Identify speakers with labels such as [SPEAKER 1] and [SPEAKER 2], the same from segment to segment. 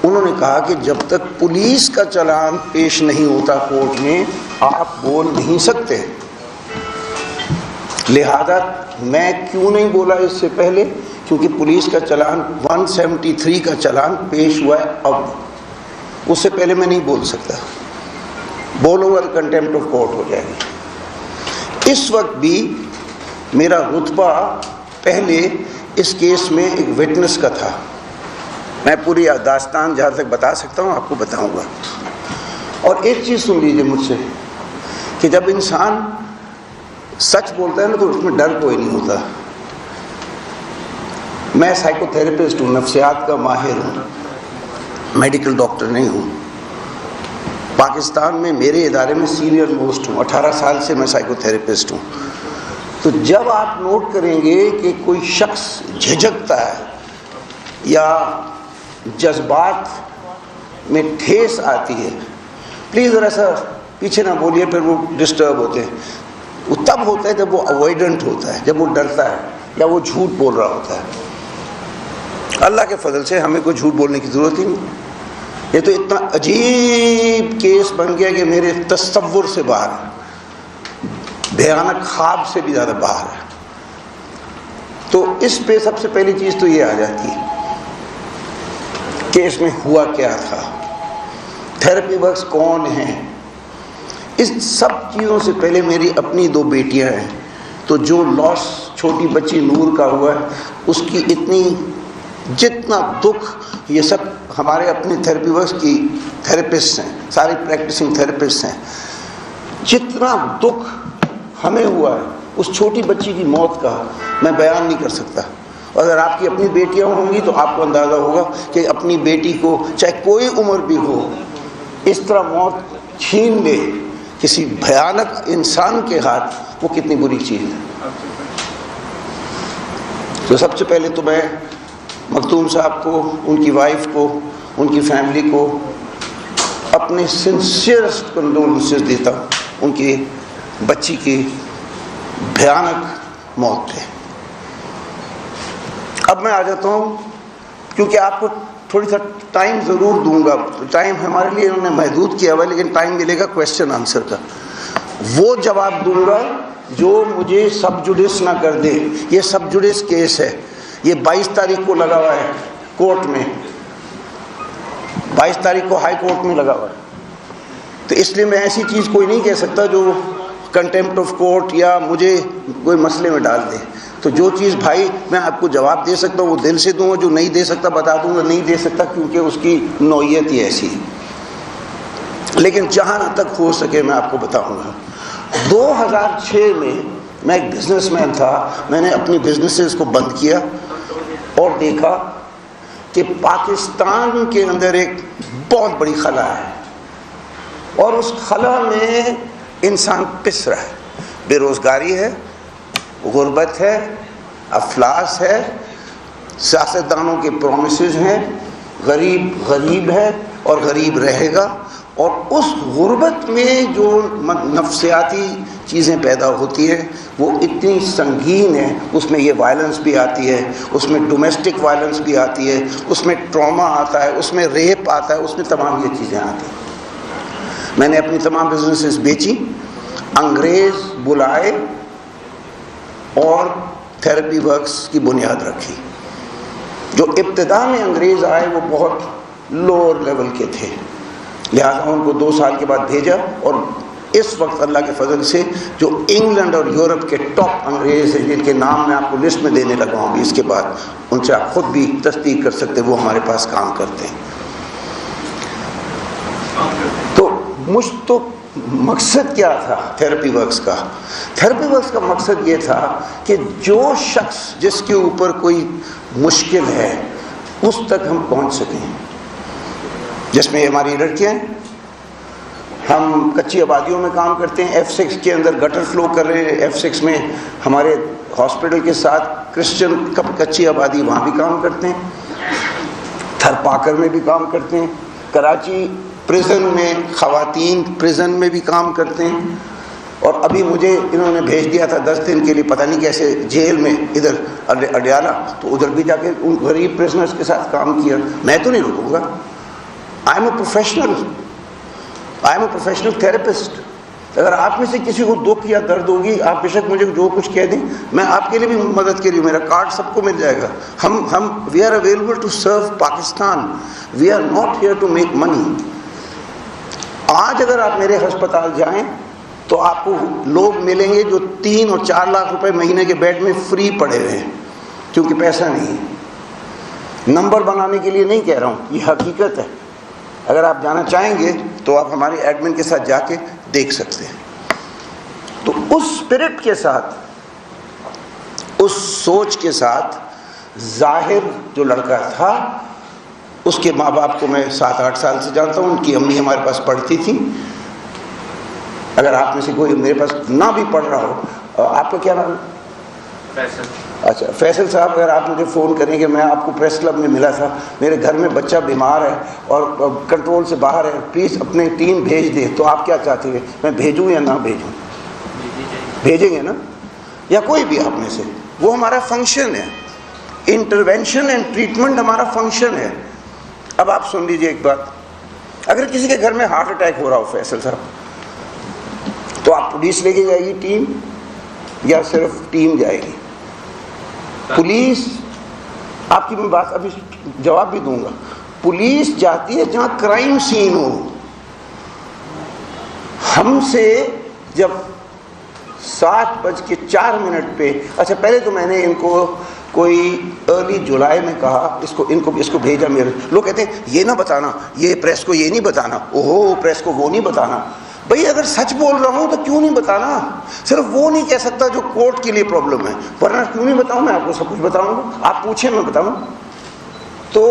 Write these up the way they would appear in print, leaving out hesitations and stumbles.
[SPEAKER 1] انہوں نے کہا کہ جب تک پولیس کا چلان پیش نہیں ہوتا کورٹ میں آپ بول نہیں سکتے. لہذا میں کیوں نہیں بولا اس سے پہلے؟ کیونکہ پولیس کا چلان 173 کا چلان پیش ہوا ہے اب، اس سے پہلے میں نہیں بول سکتا. بولوں گا کنٹیمپٹ آف کورٹ ہو جائے گی. اس وقت بھی میرا رتبہ پہلے اس کیس میں ایک وٹنس کا تھا. میں پوری داستان جہاں تک بتا سکتا ہوں آپ کو بتاؤں گا. اور ایک چیز سن لیجیے مجھ سے کہ جب انسان سچ بولتا ہے نا تو اس میں ڈر کوئی نہیں ہوتا. میں سائیکو تھراپسٹ ہوں، نفسیات کا ماہر ہوں، میڈیکل ڈاکٹر نہیں ہوں. پاکستان میں میرے ادارے میں سینئر موسٹ ہوں، 18 سال سے میں سائیکو تھراپسٹ ہوں. تو جب آپ نوٹ کریں گے کہ کوئی شخص جھجکتا ہے یا جذبات میں ٹھیس آتی ہے، پلیز ذرا سا پیچھے نہ بولیے، پھر وہ ڈسٹرب ہوتے ہیں. وہ تب ہوتا ہے جب وہ اوائڈنٹ ہوتا ہے، جب وہ ڈرتا ہے یا وہ جھوٹ بول رہا ہوتا ہے. اللہ کے فضل سے ہمیں کوئی جھوٹ بولنے کی ضرورت ہی نہیں. یہ تو اتنا عجیب کیس بن گیا کہ میرے تصور سے باہر ہے، بھیانک خواب سے بھی زیادہ باہر ہے. تو اس پہ سب سے پہلی چیز تو یہ آ جاتی ہے کہ اس میں ہوا کیا تھا، تھراپی ورکس کون ہیں. اس سب چیزوں سے پہلے میری اپنی 2 بیٹیاں ہیں. تو جو لاس چھوٹی بچی نور کا ہوا ہے اس کی اتنی جتنا دکھ، یہ سب ہمارے اپنے تھراپی ورکس کی تھراپسٹ ہیں، سارے پریکٹسنگ تھراپسٹ ہیں. جتنا دکھ ہمیں ہوا ہے اس چھوٹی بچی کی موت کا میں بیان نہیں کر سکتا. اگر آپ کی اپنی بیٹیاں ہوں گی تو آپ کو اندازہ ہوگا کہ اپنی بیٹی کو چاہے کوئی عمر بھی ہو اس طرح موت چھین لے کسی بھیانک انسان کے ہاتھ، وہ کتنی بری چیز ہے. تو سب سے پہلے تو میں مختوم صاحب کو، ان کی وائف کو، ان کی فیملی کو اپنے سنسیئرسٹ کنڈولنسز دیتا ہوں ان کی بچی کی بھیانک موت پہ. اب میں آ جاتا ہوں، کیونکہ آپ کو تھوڑی سا ٹائم ضرور دوں گا. ٹائم ہمارے لیے انہوں نے محدود کیا ہوا ہے، لیکن ٹائم ملے گا کویشچن آنسر کا. وہ جواب دوں گا جو مجھے سب جوڈس نہ کر دے. یہ سب جوڈس کیس ہے، یہ 22 تاریخ کو لگا ہوا ہے کورٹ میں، 22 تاریخ کو ہائی کورٹ میں لگا ہوا ہے. تو اس لیے میں ایسی چیز کوئی نہیں کہہ سکتا جو کنٹیمپٹ آف کورٹ یا مجھے کوئی مسئلے میں ڈال دے. تو جو چیز بھائی میں آپ کو جواب دے سکتا ہوں وہ دل سے دوں گا، جو نہیں دے سکتا بتا دوں گا نہیں دے سکتا، کیونکہ اس کی نوعیت ہی ایسی ہے. لیکن جہاں تک ہو سکے میں آپ کو بتاؤں گا. 2006 میں ایک بزنس مین تھا. میں نے اپنی بزنسز کو بند کیا اور دیکھا کہ پاکستان کے اندر ایک بہت بڑی خلا ہے اور اس خلا میں انسان پس رہا ہے. بے روزگاری ہے، غربت ہے، افلاس ہے، سیاستدانوں کے پرومسز ہیں، غریب ہے اور غریب رہے گا. اور اس غربت میں جو نفسیاتی چیزیں پیدا ہوتی ہیں وہ اتنی سنگین ہے. اس میں یہ وائلنس بھی آتی ہے، اس میں ڈومیسٹک وائلنس بھی آتی ہے، اس میں ٹراما آتا ہے، اس میں ریپ آتا ہے، اس میں تمام یہ چیزیں آتی ہیں. میں نے اپنی تمام بزنسز بیچی، انگریز بلائے اور تھراپی ورکس کی بنیاد رکھی. جو ابتدا میں انگریز آئے وہ بہت لوور لیول کے تھے، لہٰذا ان کو 2 سال کے بعد بھیجا. اور اس وقت اللہ کے فضل سے جو انگلینڈ اور یورپ کے ٹاپ انگریز ہیں، جن کے نام میں آپ کو لسٹ میں دینے لگا ہوں اس کے بعد، ان سے آپ خود بھی تصدیق کر سکتے وہ ہمارے پاس کام کرتے ہیں. تو مقصد کیا تھا تھراپی ورکس کا؟ تھراپی ورکس کا مقصد یہ تھا کہ جو شخص جس کے اوپر کوئی مشکل ہے اس تک ہم پہنچ سکیں. جس میں ہماری لڑکیاں ہیں، ہم کچی آبادیوں میں کام کرتے ہیں. F6 کے اندر گٹر فلو کر رہے ہیں. F6 میں ہمارے ہاسپٹل کے ساتھ کرسچن کچی آبادی، وہاں بھی کام کرتے ہیں. تھرپاکر میں بھی کام کرتے ہیں. کراچی پریزن میں خواتین پریزن میں بھی کام کرتے ہیں. اور ابھی مجھے انہوں نے بھیج دیا تھا 10 دن کے لیے، پتہ نہیں کیسے جیل میں، ادھر اڈیالہ، تو ادھر بھی جا کے ان غریب پریزنرز کے ساتھ کام کیا. میں تو نہیں رکوں گا. I am a professional therapist. اگر آپ میں سے کسی کو دکھ یا درد ہوگی, آپ بے شک مجھے جو کچھ کہہ دیں, میں آپ کے لیے بھی مدد کے لیے, میرا کارڈ سب کو مل جائے گا. ہم we are available to serve Pakistan. We are not here to make money. آج اگر آپ میرے ہسپتال جائیں تو آپ کو لوگ ملیں گے جو 3 اور 4 لاکھ روپے مہینے کے بیڈ میں فری پڑے ہوئے ہیں, کیونکہ پیسہ نہیں ہے. نمبر بنانے کے لیے نہیں کہہ رہا ہوں, یہ حقیقت ہے. اگر آپ جانا چاہیں گے تو آپ ہمارے ایڈمن کے ساتھ جا کے دیکھ سکتے ہیں. تو اس اسپرٹ کے ساتھ, اس سوچ کے ساتھ, ظاہر جو لڑکا تھا اس کے ماں باپ کو میں 7-8 سال سے جانتا ہوں. ان کی امی ہمارے پاس پڑھتی تھی. اگر آپ میں سے کوئی میرے پاس نہ بھی پڑھ رہا ہو, آپ کا کیا نام ہے؟ فیصل. اچھا فیصل صاحب, اگر آپ مجھے فون کریں کہ میں آپ کو پریس کلب میں ملا تھا, میرے گھر میں بچہ بیمار ہے اور کنٹرول سے باہر ہے, پلیز اپنی ٹیم بھیج دیں, تو آپ کیا چاہتے ہیں, میں بھیجوں یا نہ بھیجوں؟ بھیجیں گے نا, یا کوئی بھی آپ میں سے. وہ ہمارا فنکشن ہے. انٹروینشن اینڈ ٹریٹمنٹ ہمارا فنکشن ہے. اب آپ سن لیجئے ایک بات. اگر کسی کے گھر میں ہارٹ اٹیک ہو رہا ہو فیصل صاحب, تو آپ پولیس لے کے جائے گی ٹیم, یا صرف ٹیم جائے گی؟ پولیس, آپ کی میں بات ابھی جواب بھی دوں گا, پولیس جاتی ہے جہاں کرائم سین ہو. ہم سے جب 7:04 پہ, اچھا پہلے تو میں نے ان کو کوئی ارلی جولائی میں کہا, اس کو بھیجا. میرے لوگ کہتے ہیں یہ نہ بتانا, یہ پریس کو یہ نہیں بتانا, اوہو پریس کو وہ نہیں بتانا. بھئی اگر سچ بول رہا ہوں تو کیوں نہیں بتانا؟ صرف وہ نہیں کہہ سکتا جو کورٹ کے لیے پرابلم ہے, ورنہ کیوں نہیں بتاؤں؟ میں آپ کو سب کچھ بتاؤں گا, آپ پوچھیں میں بتاؤں. تو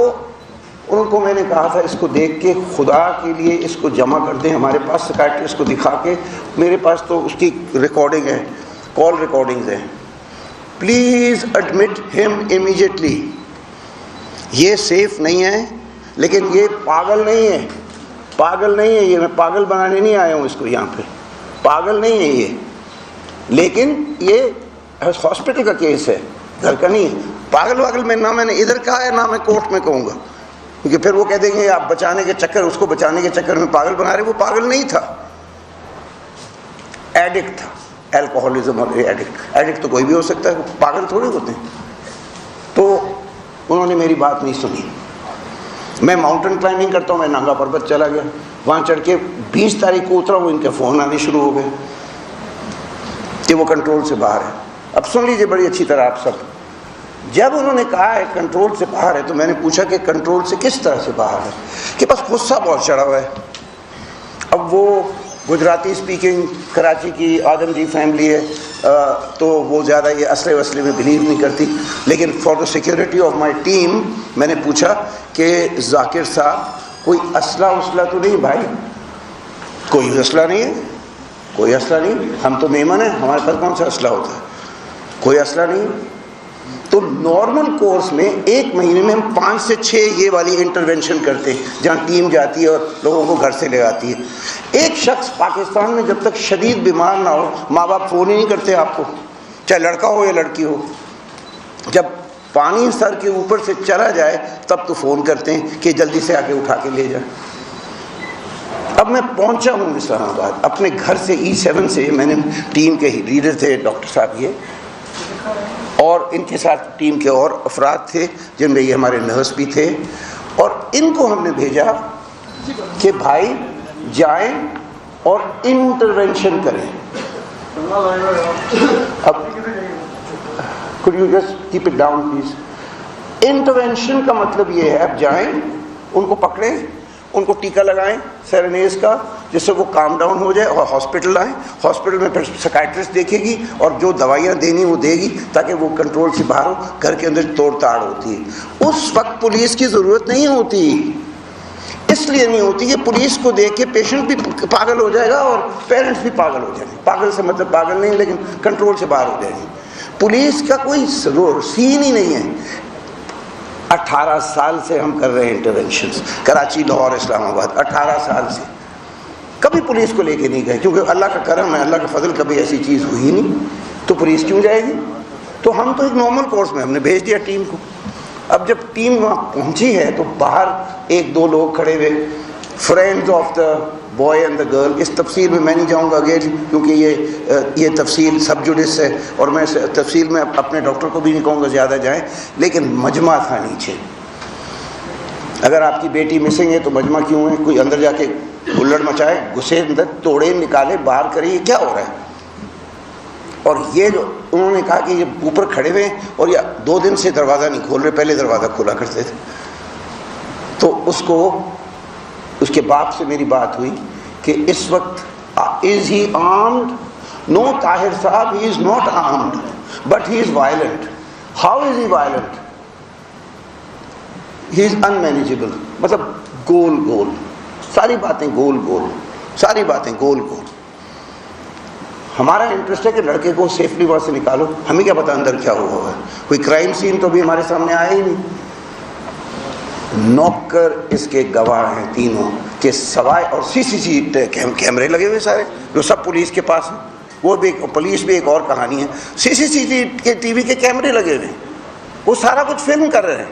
[SPEAKER 1] ان کو میں نے کہا تھا اس کو دیکھ کے خدا کے لیے اس کو جمع کر دیں ہمارے پاس, سکائٹرسٹ کو دکھا کے. میرے پاس تو اس کی ریکارڈنگ ہے, کال ریکارڈنگز ہیں. پلیز ایڈمٹ ہم امیجیٹلی. یہ سیف نہیں ہے, لیکن یہ پاگل نہیں ہے, پاگل نہیں ہے یہ. میں پاگل بنانے نہیں آیا ہوں اس کو یہاں پہ, پاگل نہیں ہے یہ. لیکن یہ ہاسپٹل کا کیس ہے, گھر کا نہیں ہے. پاگل واگل میں نے ادھر کہا ہے, نہ میں کورٹ میں کہوں گا, کیونکہ پھر وہ کہہ دیں گے آپ بچانے کے چکر, اس کو بچانے کے چکر میں پاگل بنا رہے. وہ پاگل نہیں تھا, ایڈکٹ تھا. الکوہولزم اور ایڈکٹ تو کوئی بھی ہو سکتا ہے, پاگل تھوڑے ہوتے ہیں. تو انہوں نے میری بات نہیں سنی. میں ماؤنٹین کلائمبنگ کرتا ہوں, میں نانگا پربت چلا گیا, وہاں چڑھ کے 20 تاریخ کو اترا ہوں, ان کے فون آنے شروع ہو گئے کہ وہ کنٹرول سے باہر ہے. اب سن لیجیے بڑی اچھی طرح آپ سب. جب انہوں نے کہا ہے کنٹرول سے باہر ہے, تو میں نے پوچھا کہ کنٹرول سے کس طرح سے باہر ہے, کہ بس غصہ بہت چڑھا ہوا ہے. اب وہ گجراتی اسپیکنگ کراچی کی آدم جی فیملی ہے, تو وہ زیادہ یہ اسلحے وسلے میں بلیو نہیں کرتی. لیکن for the security of my team میں نے پوچھا کہ ذاکر صاحب کوئی اسلحہ تو نہیں بھائی؟ کوئی اسلحہ نہیں ہے, کوئی اسلحہ نہیں, ہم تو میمن ہیں, ہمارے پاس کون سا اسلحہ ہوتا ہے؟ کوئی اسلحہ نہیں. تو نارمل کورس میں 1 مہینے میں ہم 5 سے 6 یہ والی انٹرونشن کرتے ہیں, جہاں ٹیم جاتی ہے اور لوگوں کو گھر سے لے آتی ہے. ایک شخص پاکستان میں جب تک شدید بیمار نہ ہو, ماں باپ فون ہی نہیں کرتے آپ کو, چاہے لڑکا ہو یا لڑکی ہو. جب پانی سر کے اوپر سے چلا جائے تب تو فون کرتے ہیں کہ جلدی سے آ کے اٹھا کے لے جائیں. اب میں پہنچا ہوں اسلام آباد اپنے گھر سے E7 سے. میں نے ٹیم کے لیڈر تھے ڈاکٹر صاحب یہ, اور ان کے ساتھ ٹیم کے اور افراد تھے جن میں یہ ہمارے نرس بھی تھے. اور ان کو ہم نے بھیجا کہ بھائی جائیں اور انٹرونشن کریں. اب could you just keep it down please. Intervention کا مطلب یہ ہے, اب جائیں, ان کو پکڑیں, ان کو ٹیکا لگائیں سیرنیز کا, جس سے وہ کام ڈاؤن ہو جائے, اور ہاسپٹل آئیں. ہاسپٹل میں پھر سکائٹرسٹ دیکھے گی اور جو دوائیاں دینی وہ دے گی, تاکہ وہ کنٹرول سے باہر ہو. گھر کے اندر توڑ تاڑ ہوتی ہے. اس وقت پولیس کی ضرورت نہیں ہوتی. اس لیے نہیں ہوتی کہ پولیس کو دیکھ کے پیشنٹ بھی پاگل ہو جائے گا اور پیرنٹس بھی پاگل ہو جائیں گے. پاگل سے مطلب پاگل نہیں, لیکن کنٹرول سے باہر ہو جائیں گے. پولیس کا کوئی سین ہی نہیں ہے. 18 سال سے ہم کر رہے ہیں انٹرونشنز, کراچی, لاہور, اسلام آباد. 18 سال سے کبھی پولیس کو لے کے نہیں گئے, کیونکہ اللہ کا کرم ہے, اللہ کا فضل, کبھی ایسی چیز ہوئی نہیں. تو پولیس کیوں جائے گی؟ تو ہم تو ایک نارمل کورس میں ہم نے بھیج دیا ٹیم کو. اب جب ٹیم وہاں پہنچی ہے تو باہر ایک دو لوگ کھڑے ہوئے، friends of the boy and the girl. اس تفصیل میں میں نہیں جاؤں گا اگین، کیونکہ یہ تفصیل سب جوڈس ہے، اور میں تفصیل میں اپنے ڈاکٹر کو بھی نہیں کہوں گا زیادہ جائیں. لیکن مجمع تھا نیچے. اگر آپ کی بیٹی مسنگ ہے تو مجمع کیوں ہے؟ کوئی اندر جا کے الڑ مچائے، گھسے اندر، توڑے، نکالے، باہر کرے، یہ کیا ہو رہا ہے؟ اور یہ جو انہوں نے کہا کہ یہ اوپر کھڑے ہوئے ہیں اور یہ 2 دن سے دروازہ نہیں کھول رہے، پہلے دروازہ کھولا کرتے تھے. تو اس کے باپ سے میری بات ہوئی کہ اس وقت از ہی armed? No Tahir sahab, he is not armed but he is violent. How is he violent? He is unmanageable. مطلب گول ساری باتیں گول. ہمارا انٹرسٹ ہے کہ لڑکے کو سیفلی وہاں سے نکالو. ہمیں کیا پتا اندر کیا ہوا ہے؟ کوئی کرائم سین تو بھی ہمارے سامنے آیا ہی نہیں. نوکر اس کے گواہ ہیں تینوں کہ سوائے، اور CCTV کیمرے لگے ہوئے سارے، جو سب پولیس کے پاس ہیں. وہ بھی پولیس بھی ایک اور کہانی ہے. CCTV کے کیمرے لگے ہوئے ہیں، وہ سارا کچھ فلم کر رہے ہیں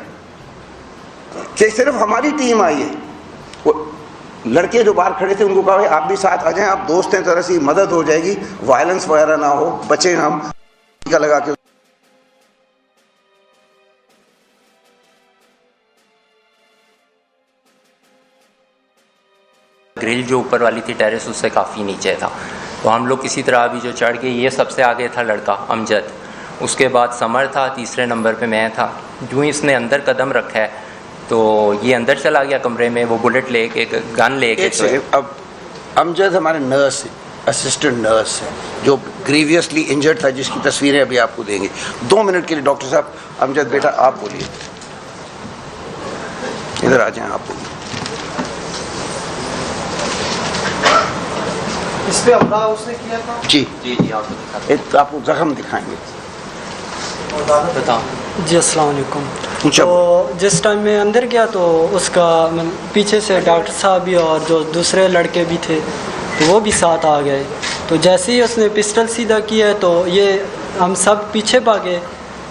[SPEAKER 1] کہ صرف ہماری ٹیم آئی ہے. وہ لڑکے جو باہر کھڑے تھے ان کو کہا آپ بھی ساتھ آ جائیں، آپ دوست ہیں، ذرا سی مدد ہو جائے گی، وائلنس وغیرہ نہ ہو، بچیں ہم کا لگا کے.
[SPEAKER 2] گرل جو اوپر والی تھی ٹیرس، اس سے کافی نیچے تھا. تو ہم لوگ کسی طرح ابھی جو چڑھ کے، یہ سب سے آگے تھا لڑکا امجد، اس کے بعد سمر تھا، تیسرے نمبر پہ میں تھا. جو اس نے اندر قدم رکھا ہے تو یہ اندر چلا گیا کمرے میں، وہ بلٹ لے کے، گن لے کے.
[SPEAKER 1] اب امجد ہمارے نرس ہیں، اسسٹنٹ نرس ہے، جو گریویسلی انجرڈ تھا، جس کی تصویریں ابھی آپ کو دیں گے. 2 منٹ کے لیے ڈاکٹر صاحب. امجد بیٹا آپ بولیے، ادھر آ جائیں، آپ بولیے.
[SPEAKER 3] اس پہ حملہ اس نے کیا تھا؟
[SPEAKER 1] جی
[SPEAKER 2] آپ
[SPEAKER 1] کو زخم دکھائیں گے.
[SPEAKER 2] بتاؤ.
[SPEAKER 4] جی السلام علیکم. تو جس ٹائم میں اندر گیا تو اس کا پیچھے سے ڈاکٹر صاحب بھی اور جو دوسرے لڑکے بھی تھے تو وہ بھی ساتھ آ گئے. تو جیسے ہی اس نے پسٹل سیدھا کیا تو یہ ہم سب پیچھے بھاگے،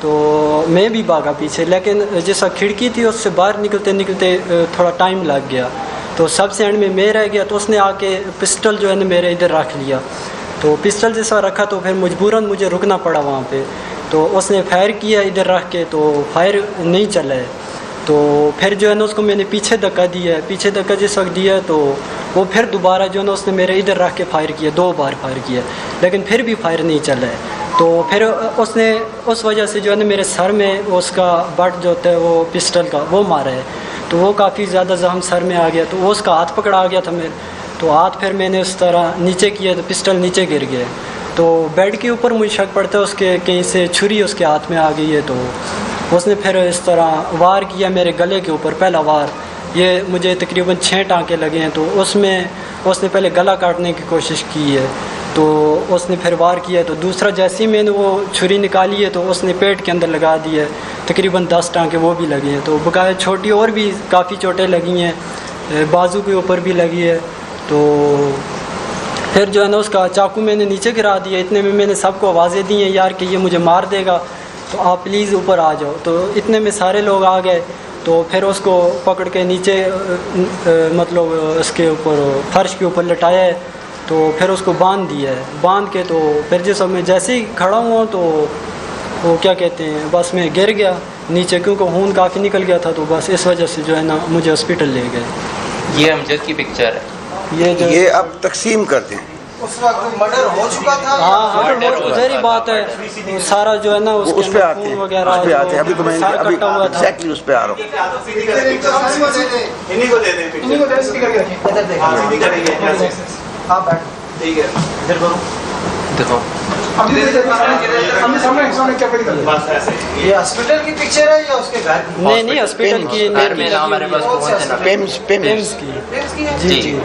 [SPEAKER 4] تو میں بھی بھاگا پیچھے. لیکن جیسا کھڑکی تھی اس سے باہر نکلتے تھوڑا ٹائم لگ گیا. تو سب سے اینڈ میں رہ گیا. تو اس نے آ کے پسٹل جو ہے نا میرے ادھر رکھ لیا. تو پسٹل جیسا رکھا تو پھر مجبوراً مجھے رکنا پڑا وہاں پہ. تو اس نے فائر کیا ادھر رکھ کے، تو فائر نہیں چلا ہے. تو پھر جو ہے نا اس کو میں نے پیچھے دھکا دیا ہے. پیچھے دھکا جس وقت دیا تو وہ پھر دوبارہ جو ہے نا اس نے میرے ادھر رکھ کے فائر کیا. 2 بار فائر کیا، لیکن پھر بھی فائر نہیں چلا ہے. تو پھر اس نے اس وجہ سے جو ہے نا میرے سر میں اس کا بٹ جو ہوتا ہے وہ پسٹل کا وہ مارا ہے. تو وہ کافی زیادہ زخم سر میں آ گیا. تو وہ اس کا ہاتھ پکڑا آ گیا تھا میرے. تو ہاتھ پھر میں نے اس طرح نیچے کیا تو پسٹل نیچے گر گیا. تو بیڈ کے اوپر مجھے شک پڑتا ہے اس کے کہیں سے چھری اس کے ہاتھ میں آ گئی ہے. تو اس نے پھر اس طرح وار کیا میرے گلے کے اوپر. پہلا وار یہ مجھے تقریباً 6 ٹانکے لگے ہیں. تو اس میں اس نے پہلے گلا کاٹنے کی کوشش کی ہے. تو اس نے پھر وار کیا. تو دوسرا جیسے ہی میں نے وہ چھری نکالی ہے تو اس نے پیٹ کے اندر لگا دی ہے. تقریباً 10 ٹانکے وہ بھی لگے ہیں. تو بقایا چھوٹی اور بھی کافی چوٹیں لگی ہیں، بازو کے اوپر بھی لگی ہے. تو پھر جو ہے نا اس کا چاقو میں نے نیچے گرا دیا. اتنے میں نے سب کو آوازیں دی ہیں یار کہ یہ مجھے مار دے گا، تو آپ پلیز اوپر آ جاؤ. تو اتنے میں سارے لوگ آ گئے. تو پھر اس کو پکڑ کے نیچے مطلب اس کے اوپر فرش کے اوپر لٹایا ہے. تو پھر اس کو باندھ دیا ہے. باندھ کے تو پھر جس وقت میں جیسے ہی کھڑا ہوا تو وہ کیا کہتے ہیں بس میں گر گیا نیچے، کیونکہ خون کافی نکل گیا تھا. تو بس اس وجہ سے جو ہے نا مجھے ہاسپٹل لے گئے.
[SPEAKER 2] یہ امجد کی پکچر ہے.
[SPEAKER 1] یہ اب تقسیم کر دیں.
[SPEAKER 3] اس وقت مرڈر ہو چکا تھا.
[SPEAKER 4] ہاں ظاہری بات ہے. سارا جو ہے نا
[SPEAKER 1] اس پہ آتے ہیں، اس پہ آتے ہیں. ابھی تو میں ابھی ایگزیکٹلی اس پہ آ رہا ہوں.
[SPEAKER 3] یہ ہاسپٹل کی پکچر ہے یا اس کے گھر کی؟
[SPEAKER 4] نہیں ہاسپٹل کی.
[SPEAKER 2] ہمارے پاس
[SPEAKER 4] پیمز کی. جی جی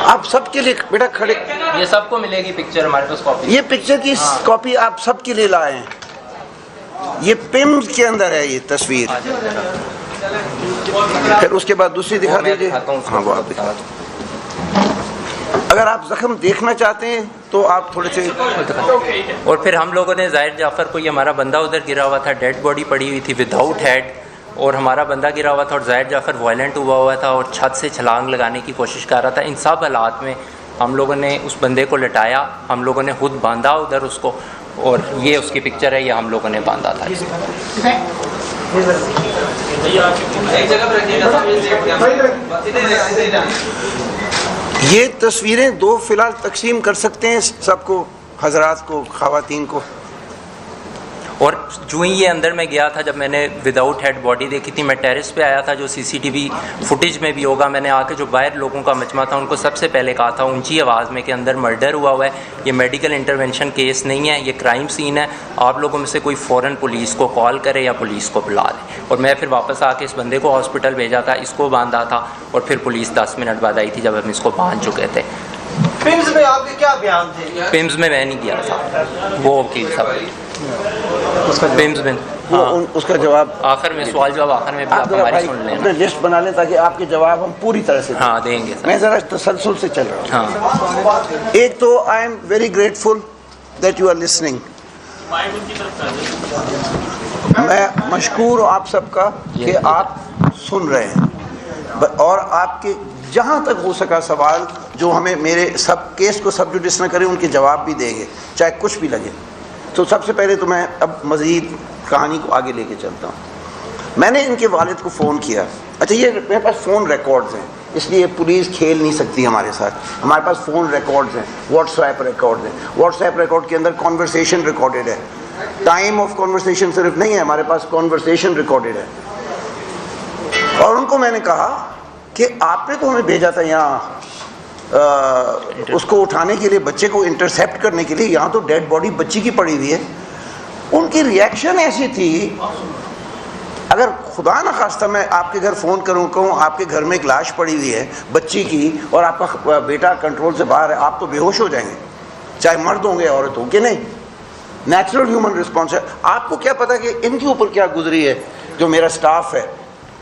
[SPEAKER 1] آپ سب کے لیے بیٹا کھڑے،
[SPEAKER 2] یہ سب کو ملے گی پکچر ہمارے پاس کاپی.
[SPEAKER 1] یہ پکچر کی کاپی آپ سب کے لیے لائے ہیں. یہ پیمز کے اندر ہے یہ تصویر. پھر اس کے بعد دوسری دکھا دیجیے. ہاں وہ آپ دکھا. اگر آپ زخم دیکھنا چاہتے ہیں تو آپ تھوڑے سے.
[SPEAKER 2] اور پھر ہم لوگوں نے ظاہر جعفر کو, یہ ہمارا بندہ ادھر گرا ہوا تھا, ڈیڈ باڈی پڑی ہوئی تھی وداؤٹ ہیڈ, اور ہمارا بندہ گرا ہوا تھا, اور ظاہر جعفر وائلنٹ ہوا تھا اور چھت سے چھلانگ لگانے کی کوشش کر رہا تھا. ان سب حالات میں ہم لوگوں نے اس بندے کو لٹایا, ہم لوگوں نے خود باندھا ادھر اس کو, اور یہ اس کی پکچر ہے, یہ ہم لوگوں نے باندھا تھا.
[SPEAKER 1] یہ تصویریں دو فی الحال تقسیم کر سکتے ہیں سب کو, حضرات کو, خواتین کو.
[SPEAKER 2] اور جو ہی یہ اندر میں گیا تھا, جب میں نے وداؤٹ ہیڈ باڈی دیکھی تھی, میں ٹیرس پہ آیا تھا, جو CCTV فوٹیج میں بھی ہوگا. میں نے آ کے جو باہر لوگوں کا مجمع تھا ان کو سب سے پہلے کہا تھا اونچی آواز میں کہ اندر مرڈر ہوا ہے, یہ میڈیکل انٹرونشن کیس نہیں ہے, یہ کرائم سین ہے, آپ لوگوں میں سے کوئی فوراً پولیس کو کال کرے یا پولیس کو بلا دے. اور میں پھر واپس آ کے اس بندے کو ہاسپٹل بھیجا تھا, اس کو باندھا تھا, اور پھر پولیس 10 منٹ بعد آئی تھی جب ہم اس کو باندھ چکے تھے.
[SPEAKER 3] پمز میں آپ کے کیا بیان تھے؟
[SPEAKER 2] پمز میں نہیں گیا تھا, وہ وکیل صاحب پمز میں.
[SPEAKER 1] اس کا جواب
[SPEAKER 2] آخر میں, سوال جواب آخر میں بھی آپ ہماری سن لیں,
[SPEAKER 1] اپنے لسٹ بنا لیں تاکہ آپ کے جواب ہم پوری طرح سے
[SPEAKER 2] ہاں دیں گے.
[SPEAKER 1] میں ذرا تسلسل سے چل رہا ہوں.
[SPEAKER 2] ہاں
[SPEAKER 1] ایک تو I am very grateful that you are listening. میں مشکور ہوں آپ سب کا کہ آپ سن رہے ہیں, اور آپ کے جہاں تک ہو سکا سوال جو ہمیں میرے سب کیس کو سب جوڈس نہ کریں ان کے جواب بھی دیں گے, چاہے کچھ بھی لگے. تو سب سے پہلے تو میں اب مزید کہانی کو آگے لے کے چلتا ہوں. میں نے ان کے والد کو فون کیا. اچھا, یہ میرے پاس فون ریکارڈز ہیں, اس لیے پولیس کھیل نہیں سکتی ہمارے ساتھ. ہمارے پاس فون ریکارڈز ہیں, واٹس ایپ ریکارڈز ہیں. واٹس ایپ ریکارڈ کے اندر کانورسیشن ریکارڈڈ ہے, ٹائم آف کانورسیشن صرف نہیں ہے, ہمارے پاس کانورسیشن ریکارڈڈ ہے. اور ان کو میں نے کہا کہ آپ نے تو ہمیں بھیجا تھا یہاں اس کو اٹھانے کے لیے, بچے کو انٹرسیپٹ کرنے کے لیے, یہاں تو ڈیڈ باڈی بچی کی پڑی ہوئی ہے. ان کی ریئیکشن ایسی تھی, اگر خدا نخواستہ میں آپ کے گھر فون کروں, کہوں آپ کے گھر میں ایک لاش پڑی ہوئی ہے بچی کی, اور آپ کا بیٹا کنٹرول سے باہر ہے, آپ تو بے ہوش ہو جائیں گے, چاہے مرد ہوں گے عورت ہوں کہ نہیں. نیچرل ہیومن رسپانس ہے. آپ کو کیا پتا کہ ان کے اوپر کیا گزری ہے, جو میرا سٹاف ہے,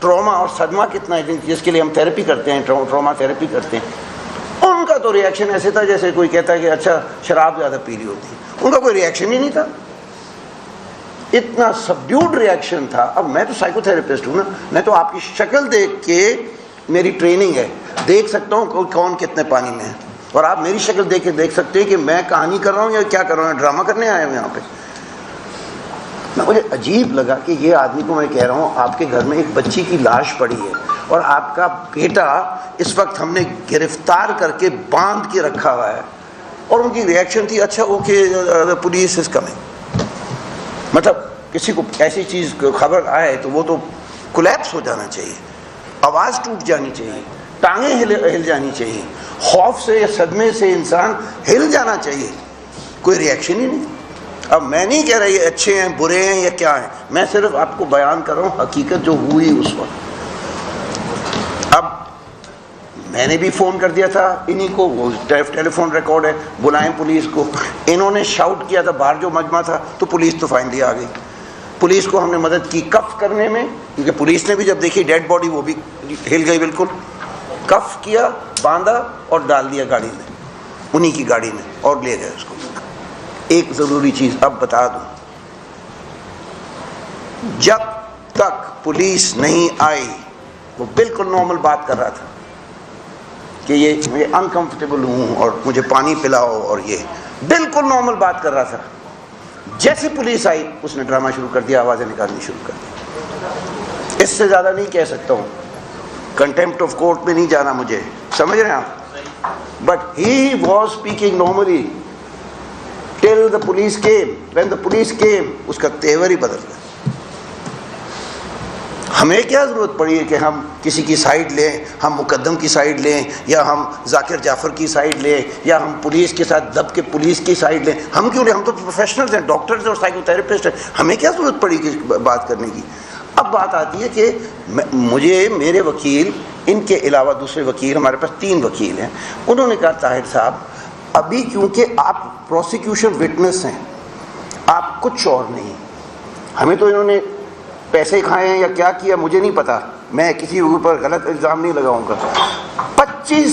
[SPEAKER 1] ٹراما اور صدمہ کتنا ہے, جس کے لیے ہم تھیراپی کرتے ہیں, ٹراما تھیراپی کرتے ہیں. ان کا تو ریئیکشن ایسے تھا جیسے کوئی کہتا ہے کہ اچھا شراب زیادہ پی لی ہوتی ہے. ان کا کوئی ریئیکشن ہی نہیں تھا, اتنا سبڈیوڈ ریئیکشن تھا. اب میں تو سائیکو تھراپسٹ ہوں نا, میں تو آپ کی شکل دیکھ کے, میری ٹریننگ ہے, دیکھ سکتا ہوں کون کتنے پانی میں ہے, اور آپ میری شکل دیکھ کے دیکھ سکتے ہیں کہ میں کہانی کر رہا ہوں یا کیا کر رہا ہوں, ڈرامہ کرنے آیا ہوں یہاں پہ. مجھے عجیب لگا کہ یہ آدمی کو میں کہہ رہا ہوں آپ کے گھر میں ایک بچی کی لاش پڑی ہے, اور آپ کا بیٹا اس وقت ہم نے گرفتار کر کے باندھ کے رکھا ہوا ہے, اور ان کی ریئیکشن تھی اچھا اوکے پولیس از کمنگ. مطلب کسی کو ایسی چیز خبر آئے تو وہ تو کولیپس ہو جانا چاہیے, آواز ٹوٹ جانی چاہیے, ٹانگیں ہل جانی چاہیے, خوف سے یا صدمے سے انسان ہل جانا چاہیے. کوئی ریئیکشن ہی نہیں. اب میں نہیں کہہ رہا یہ اچھے ہیں برے ہیں یا کیا ہیں, میں صرف آپ کو بیان کر رہا ہوں حقیقت جو ہوئی اس وقت. اب میں نے بھی فون کر دیا تھا انہی کو, وہ ٹیلی فون ریکارڈ ہے, بلائیں پولیس کو. انہوں نے شاؤٹ کیا تھا باہر جو مجمع تھا, تو پولیس تو فائنلی آ گئی. پولیس کو ہم نے مدد کی کف کرنے میں, کیونکہ پولیس نے بھی جب دیکھی ڈیڈ باڈی وہ بھی ہل گئی بالکل. کف کیا, باندھا اور ڈال دیا گاڑی میں, انہی کی گاڑی میں, اور لے گئے اس کو. ایک ضروری چیز اب بتا دوں, جب تک پولیس نہیں آئی وہ بالکل نارمل بات کر رہا تھا کہ یہ میں انکمفرٹیبل ہوں اور مجھے پانی پلاؤ, اور یہ بالکل نارمل بات کر رہا تھا. جیسے پولیس آئی اس نے ڈرامہ شروع کر دیا, آوازیں نکالنی شروع کر دی. اس سے زیادہ نہیں کہہ سکتا ہوں, کنٹیمپٹ آف کورٹ میں نہیں جانا مجھے, سمجھ رہے ہیں آپ. But he was speaking normally till the police came. When the police came, اس کا تیور ہی بدل گیا. ہمیں کیا ضرورت پڑی ہے کہ ہم کسی کی سائیڈ لیں, ہم مقدم کی سائیڈ لیں, یا ہم ذاکر جعفر کی سائیڈ لیں, یا ہم پولیس کے ساتھ دب کے پولیس کی سائیڈ لیں. ہم کیوں لیں, ہم تو پروفیشنلز ہیں, ڈاکٹرز اور سائیکو تھراپسٹ ہیں, ہمیں کیا ضرورت پڑی کہ بات کرنے کی. اب بات آتی ہے کہ مجھے میرے وکیل, ان کے علاوہ دوسرے وکیل, ہمارے پاس 3 وکیل ہیں, انہوں نے کہا طاہر صاحب ابھی کیونکہ آپ پروسیکیوشن وٹنس ہیں, آپ کچھ اور نہیں. ہمیں تو انہوں نے پیسے کھائے ہیں یا کیا کیا مجھے نہیں پتا, میں کسی کے اوپر غلط الزام نہیں لگاؤں گا. 25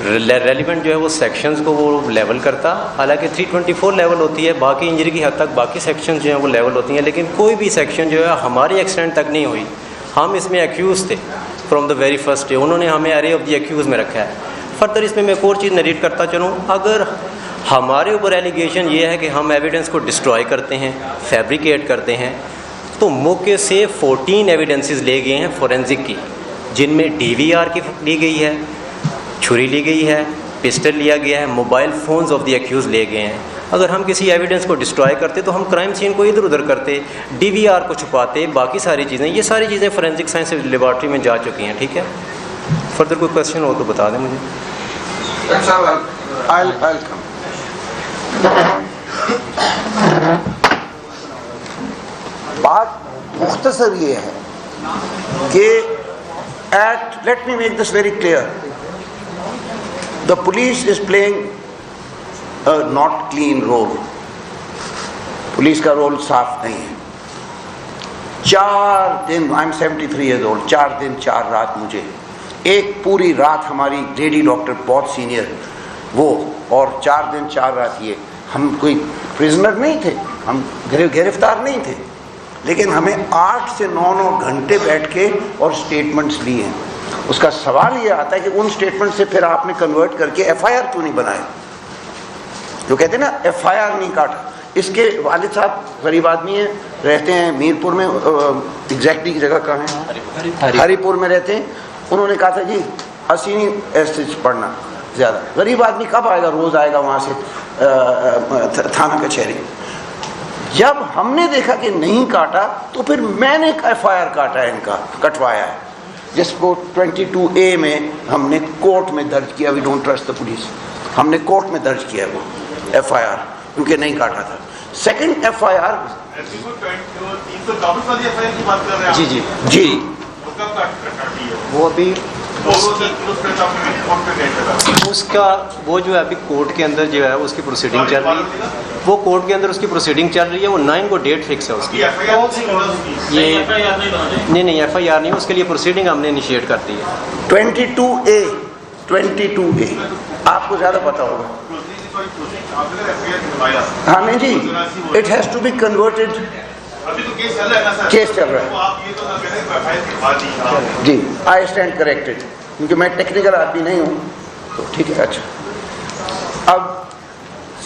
[SPEAKER 5] ریلیونٹ جو ہے وہ سیکشنز کو وہ لیول کرتا. حالانکہ 324 لیول ہوتی ہے, باقی انجری کی حد تک باقی سیکشنز جو ہیں وہ لیول ہوتی ہیں, لیکن کوئی بھی سیکشن جو ہے ہماری ایکسٹینٹ تک نہیں ہوئی. ہم اس میں ایکیوز تھے from the very first day, انہوں نے ہمیں ایرے آف دی ایکیوز میں رکھا ہے. فردر اس میں ایک اور چیز نریٹ کرتا چلوں, اگر ہمارے اوپر ایلیگیشن یہ ہے کہ ہم ایویڈنس کو ڈسٹرائے کرتے ہیں, فیبریکیٹ کرتے ہیں, تو موقع سے 14 ایویڈنسز لے گئے ہیں فورینزک کی, جن میں DVR کی لی گئی ہے, چھری لی گئی ہے, پسٹل لیا گیا ہے, mobile phones of the accused لے گئے ہیں. اگر ہم کسی ایویڈنس کو ڈسٹرائے کرتے تو ہم کرائم سین کو ادھر ادھر کرتے, DVR کو چھپاتے, باقی ساری چیزیں, یہ ساری چیزیں فورینزک سائنس لیبارٹری میں جا چکی ہیں. ٹھیک ہے, فردر کوئی کویشچن ہو تو بتا دیں مجھے.
[SPEAKER 1] بات مختصر یہ ہے کہ let me make this very clear. The police is playing a not clean role. Police کا رول صاف نہیں ہے. 4 دن, I'm 73 years old, 4 دن 4 رات مجھے, ایک پوری رات ہماری لیڈی ڈاکٹر بہت سینئر وہ, اور 4 دن 4 رات یہ. ہم کوئی پرزنر نہیں تھے, ہم گرفتار نہیں تھے, لیکن ہمیں 8 سے 9 گھنٹے بیٹھ کے اور اسٹیٹمنٹس لیے ہیں. اس کا سوال یہ آتا ہے کہ ان اسٹیٹمنٹ سے پھر آپ نے کنورٹ کر کے FIR کیوں نہیں بنائے؟ جو کہتے ہیں نا FIR نہیں کاٹا. اس کے والد صاحب غریب آدمی ہیں, رہتے ہیں میرپور میں, ایگزیکٹلی کی جگہ کہاں ہے, ہری پور میں رہتے ہیں. انہوں نے کہا تھا جی اسی نہیں ایسے پڑھنا زیادہ, غریب آدمی کب آئے گا, روز آئے گا وہاں سے تھانہ کچہری. جب ہم نے دیکھا کہ نہیں کاٹا تو پھر میں نے FIR کاٹا ہے, ان کا کٹوایا ہے, جس کو 22A میں ہم نے کورٹ میں درج کیا. We don't trust the police, ہم نے کورٹ میں درج کیا وہ FIR کیونکہ نہیں کاٹا تھا. سیکنڈ FIR
[SPEAKER 5] جی جی
[SPEAKER 1] جی
[SPEAKER 5] وہ ابھی اس کا وہ جو ہے ابھی کورٹ کے اندر جو ہے اس کی پروسیڈنگ چل رہی ہے, وہ کورٹ کے اندر اس کی پروسیڈنگ چل رہی ہے. وہ 9 کو ڈیٹ فکس ہے اس کی. یہ نہیں FIR نہیں, اس کے لیے پروسیڈنگ ہم نے انیشیٹ کر دی ہے.
[SPEAKER 1] 22A آپ کو زیادہ پتا ہوگا. ہاں نہیں جی, it has to be converted. Case چل رہا ہے جی, آئی اسٹینڈ کریکٹڈ, کیونکہ میں ٹیکنیکل آدمی نہیں ہوں تو ٹھیک ہے. اچھا, اب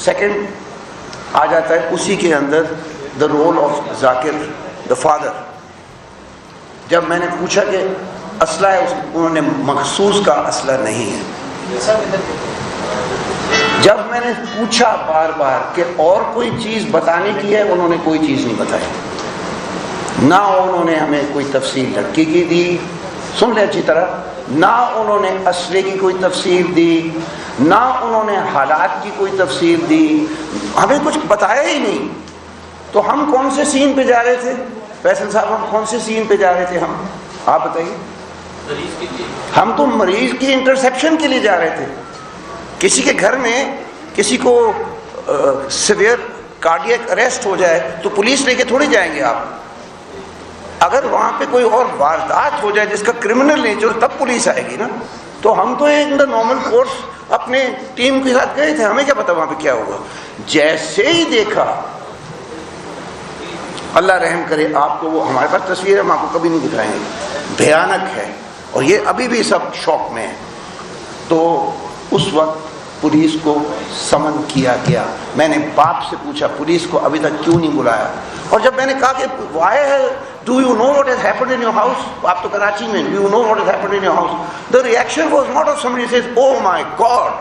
[SPEAKER 1] سیکنڈ آ جاتا ہے اسی کے اندر the role of Zakir the father. جب میں نے پوچھا کہ اسلحہ ہے, انہوں نے مخصوص کا اسلحہ نہیں ہے. جب میں نے پوچھا بار بار کہ اور کوئی چیز بتانے کی ہے, انہوں نے کوئی چیز نہیں بتائی. نہ انہوں نے ہمیں کوئی تفصیل لڑکی کی دی, سن لیں اچھی طرح, نہ انہوں نے اسلحے کی کوئی تفصیل دی, نہ انہوں نے حالات کی کوئی تفصیل دی, ہمیں کچھ بتایا ہی نہیں. تو ہم کون سے سین پہ جا رہے تھے فیصل صاحب, ہم کون سے سین پہ جا رہے تھے ہم, آپ بتائیے. ہم تو مریض کی انٹرسیپشن کے لیے جا رہے تھے. کسی کے گھر میں کسی کو سیویئر کارڈیک اریسٹ ہو جائے تو پولیس لے کے تھوڑی جائیں گے آپ. اگر وہاں پہ کوئی اور واردات ہو جائے جس کا کرمنل نیچر, تب پولیس آئے گی نا. تو ہم تو ایک نارمل کورس اپنے ٹیم کے ساتھ گئے تھے, ہمیں کیا پتا وہاں پہ کیا ہوگا. جیسے ہی دیکھا, اللہ رحم کرے آپ کو, وہ ہمارے پاس تصویر ہے, ہم آپ کو کبھی نہیں دکھائیں گے, بھیانک ہے, اور یہ ابھی بھی سب شوق میں ہے. تو اس وقت پولیس کو سمن کیا گیا. میں نے باپ سے پوچھا پولیس کو ابھی تک کیوں نہیں بلایا, اور جب میں نے کہا کہ وائی ہے, do you know what has happened in your house, آپ تو کراچی میں, do you know what has happened in your house, the reaction was not of somebody says oh my god,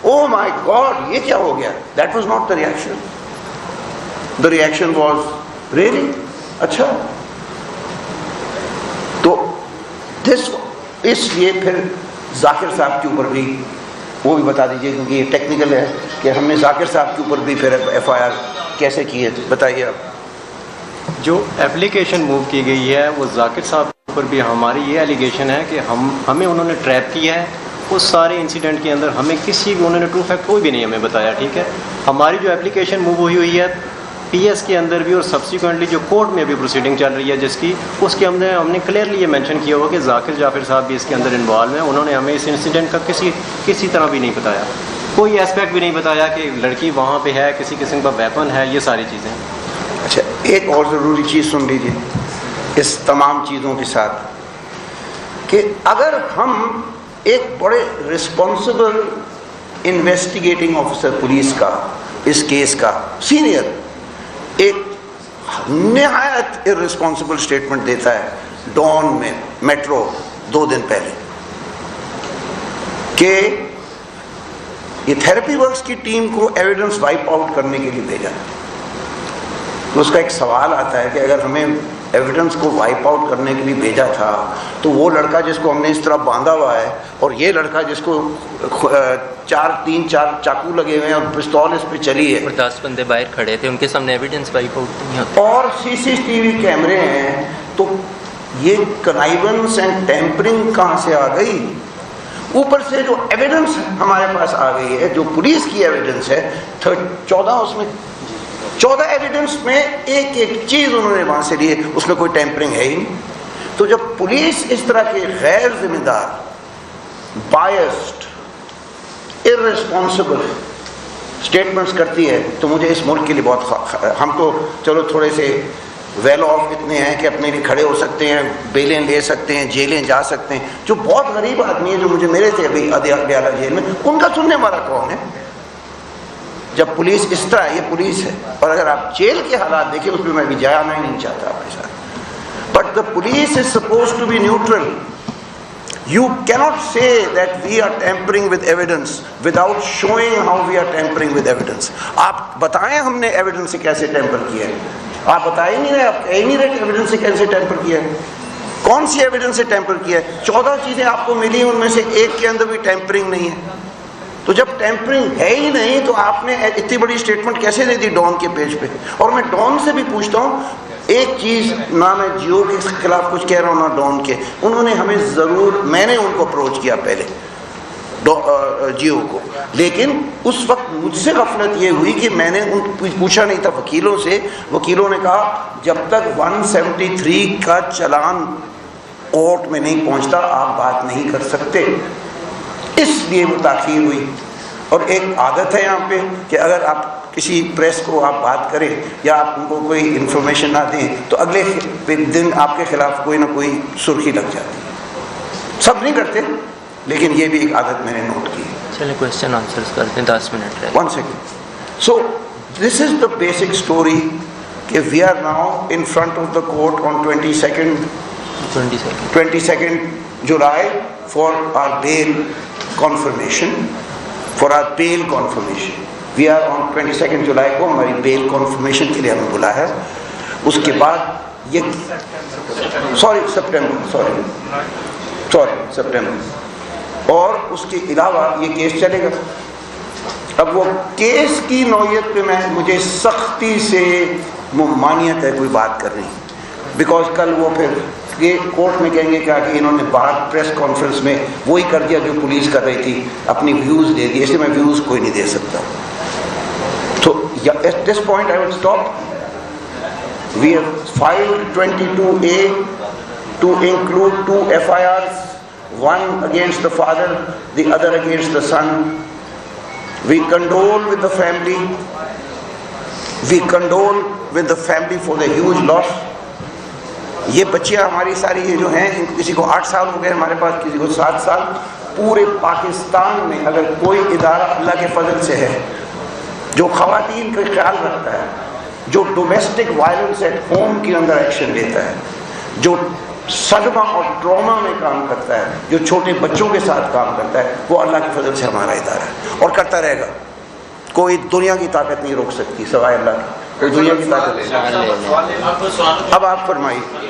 [SPEAKER 1] oh my god, یہ کیا ہو گیا. That was not the reaction. The reaction was really اچھا. تو this اس لیے پھر ذاکر صاحب کے اوپر بھی وہ بھی بتا دیجئے, کیونکہ یہ ٹیکنیکل ہے کہ ہم نے ذاکر صاحب کے اوپر بھی پھر FIR کیسے کی ہے, بتائیے آپ.
[SPEAKER 5] جو اپلیکیشن موو کی گئی ہے وہ ذاکر صاحب کے اوپر بھی ہماری یہ ایلیگیشن ہے کہ ہمیں انہوں نے ٹریپ کیا ہے. اس سارے انسیڈنٹ کے اندر ہمیں کسی بھی انہوں نے ٹرو فیکٹ کوئی بھی نہیں ہمیں بتایا. ٹھیک ہے, ہماری جو اپلیکیشن موو ہوئی ہے پی ایس کے اندر بھی اور سبسیکوئنٹلی جو کورٹ میں بھی پروسیڈنگ چل رہی ہے جس کی، اس کے اندر ہم نے کلیئرلی یہ مینشن کیا ہوا کہ ذاکر جعفر صاحب بھی اس کے اندر انوالو ہیں. انہوں نے ہمیں اس انسیڈنٹ کا کسی طرح بھی نہیں بتایا، کوئی اسپیکٹ بھی نہیں بتایا کہ لڑکی وہاں پہ ہے، کسی قسم کا ویپن ہے، یہ ساری چیزیں.
[SPEAKER 1] اچھا ایک اور ضروری چیز سن لیجیے اس تمام چیزوں کے ساتھ، کہ اگر ہم ایک بڑے رسپانسبل انویسٹیگیٹنگ آفیسر پولیس کا اس کیس کا سینئر ایک نہایت ارسپانسبل اسٹیٹمنٹ دیتا ہے ڈان میں میٹرو 2 دن پہلے کہ یہ تھراپی ورکس کی ٹیم کو ایویڈنس وائپ آؤٹ کرنے کے لیے بھیجا. تو اس کا ایک سوال آتا ہے کہ اگر ہمیں ایویڈنس کو وائپ آؤٹ کرنے کے لیے بھیجا تھا تو وہ لڑکا جس کو ہم نے اس طرح باندھا ہوا ہے اور یہ لڑکا جس کو 3-4 چاقو لگے ہوئے ہیں اور پستول اس پہ چلی ہے
[SPEAKER 2] اور 10 بندے باہر کھڑے تھے، ان کے سامنے ایویڈنس وائپ آؤٹ نہیں ہوتا،
[SPEAKER 1] اور CCTV کیمرے ہیں، تو یہ کنائیونس اینڈ ٹیمپرنگ کہاں سے آ گئی؟ اوپر سے جو ایویڈنس ہمارے پاس آ گئی ہے، جو پولیس کی ایویڈنس ہے 14 ایویڈنس میں ایک چیز انہوں نے وہاں سے لی ہے، اس میں کوئی ٹیمپرنگ ہے ہی نہیں. تو جب پولیس اس طرح کے غیر ذمہ دار، بائسڈ، ارسپانسبل اسٹیٹمنٹس کرتی ہے تو مجھے اس ملک کے لیے بہت ہم تو چلو تھوڑے سے ویل آف اتنے ہیں کہ اپنے لیے کھڑے ہو سکتے ہیں، بیلیں لے سکتے ہیں، جیلیں جا سکتے ہیں. جو بہت غریب آدمی ہے جو مجھے میرے تھے ابھی اڈیالہ جیل میں، ان کا سننے والا کون ہے؟ جب پولیس اس طرح ہے، یہ پولیس ہے. اور اگر آپ جیل کے حالات دیکھیں، اس میں میں بھی جانا ہی نہیں چاہتا آپ کے ساتھ. But the police is suppose to be neutral. You cannot say that we are tampering with evidence without showing how we are tampering with evidence. آپ بتائیں ہم نے ایویڈنس سے کیسے ٹیمپر کیا ہے. آپ بتا ہی نہیں رہے، آپ کہہ ہی نہیں رہے کہ ایویڈنس سے کیسے ٹیمپر کیا ہے. کون سی ایویڈنس سے ٹیمپر کیا ہے؟ 14 چیزیں آپ کو ملی، ان میں سے ایک کے اندر بھی ٹیمپرنگ نہیں ہے. تو جب ٹیمپرنگ ہے ہی نہیں تو آپ نے اتنی بڑی اسٹیٹمنٹ کیسے دے دی ڈان کے پیج پہ؟ اور میں ڈان سے بھی پوچھتا ہوں، ایک چیز نہ میں جیو کے خلاف کچھ کہہ رہا ہوں نہ ڈان کے، انہوں نے ہمیں ضرور، میں نے ان کو اپروچ کیا پہلے جیو کو، لیکن اس وقت مجھ سے غفلت یہ ہوئی کہ میں نے ان پوچھا نہیں تھا وکیلوں سے. وکیلوں نے کہا جب تک 173 کا چلان کورٹ میں نہیں پہنچتا آپ بات نہیں کر سکتے، اس لیے وہ تاخیر ہوئی. اور ایک عادت ہے یہاں پہ کہ اگر آپ کسی پریس کو آپ بات کریں یا آپ ان کو کوئی انفارمیشن نہ دیں تو اگلے دن آپ کے خلاف کوئی نہ کوئی سرخی لگ جاتی ہے. سب نہیں کرتے لیکن یہ بھی ایک عادت میں نے نوٹ کی.
[SPEAKER 2] چلیں کویشچن آنسرز کرتے ہیں، 10 منٹ رہے.
[SPEAKER 1] 1 second. So this is the basic story کہ we are now in front of the court on 22nd July for our bail confirmation. We are on 22nd July کو ہماری بیل confirmation کے لیے ہمیں بلا ہے. اس کے بعد یہ سپٹمبر اور اس کے علاوہ یہ کیس چلے گا. اب وہ کیس کی نوعیت پہ مجھے سختی سے ممانعت ہے کوئی بات کر رہی، بیکاز کل وہ پھر یہ کورٹ میں کہیں گے کہ انہوں نے بات پریس کانفرنس میں وہی کر دیا جو پولیس کر رہی تھی، اپنی ویوز دے دی، اس لیے میں ویوز کوئی نہیں دے سکتا. تو at this point I will stop. We have filed 22A to include 2 FIRs, one against the father, the other against the son. We condole with the family. We condole with the family for the huge loss. یہ بچیاں ہماری ساری یہ جو ہیں، کسی کو 8 سال ہو گئے ہمارے پاس، کسی کو 7 سال. پورے پاکستان میں اگر کوئی ادارہ اللہ کے فضل سے ہے جو خواتین کا خیال رکھتا ہے، جو ڈومیسٹک وائلنس ایٹ ہوم کے اندر ایکشن لیتا ہے، جو صدمہ اور ٹراما میں کام کرتا ہے، جو چھوٹے بچوں کے ساتھ کام کرتا ہے، وہ اللہ کے فضل سے ہمارا ادارہ ہے اور کرتا رہے گا. کوئی دنیا کی طاقت نہیں روک سکتی سوائے اللہ کی. کوئی دنیا کی طاقت نہیں. اب آپ فرمائیے.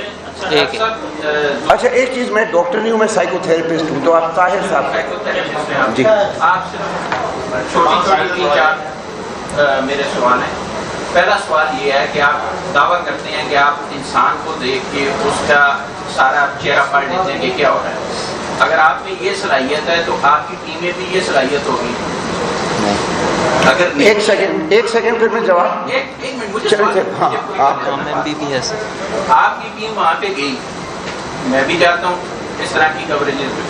[SPEAKER 1] اچھا ایک چیز، میں ڈاکٹر نہیں ہوں، میں سائیکو تھراپسٹ ہوں. تو آپ طاہر صاحب جی.
[SPEAKER 6] آپ چھوٹی 3-4 میرے سوال ہیں. پہلا سوال یہ ہے کہ آپ دعویٰ کرتے ہیں کہ آپ انسان کو دیکھ کے اس کا سارا چہرہ پڑھ لیتے ہیں کہ کیا ہو رہا ہے. اگر آپ میں یہ صلاحیت ہے تو آپ کی ٹیم میں بھی یہ صلاحیت ہوگی. اگر
[SPEAKER 1] ایک سیکنڈ پھر میں جواب.
[SPEAKER 6] ایک منٹ مجھے
[SPEAKER 1] چلیں
[SPEAKER 6] سوال-
[SPEAKER 1] چلیں، ہاں
[SPEAKER 6] مجھے
[SPEAKER 1] آپ
[SPEAKER 6] آپ کی ٹیم وہاں پہ گئی، میں بھی چاہتا ہوں اس طرح کی کوریجز میں،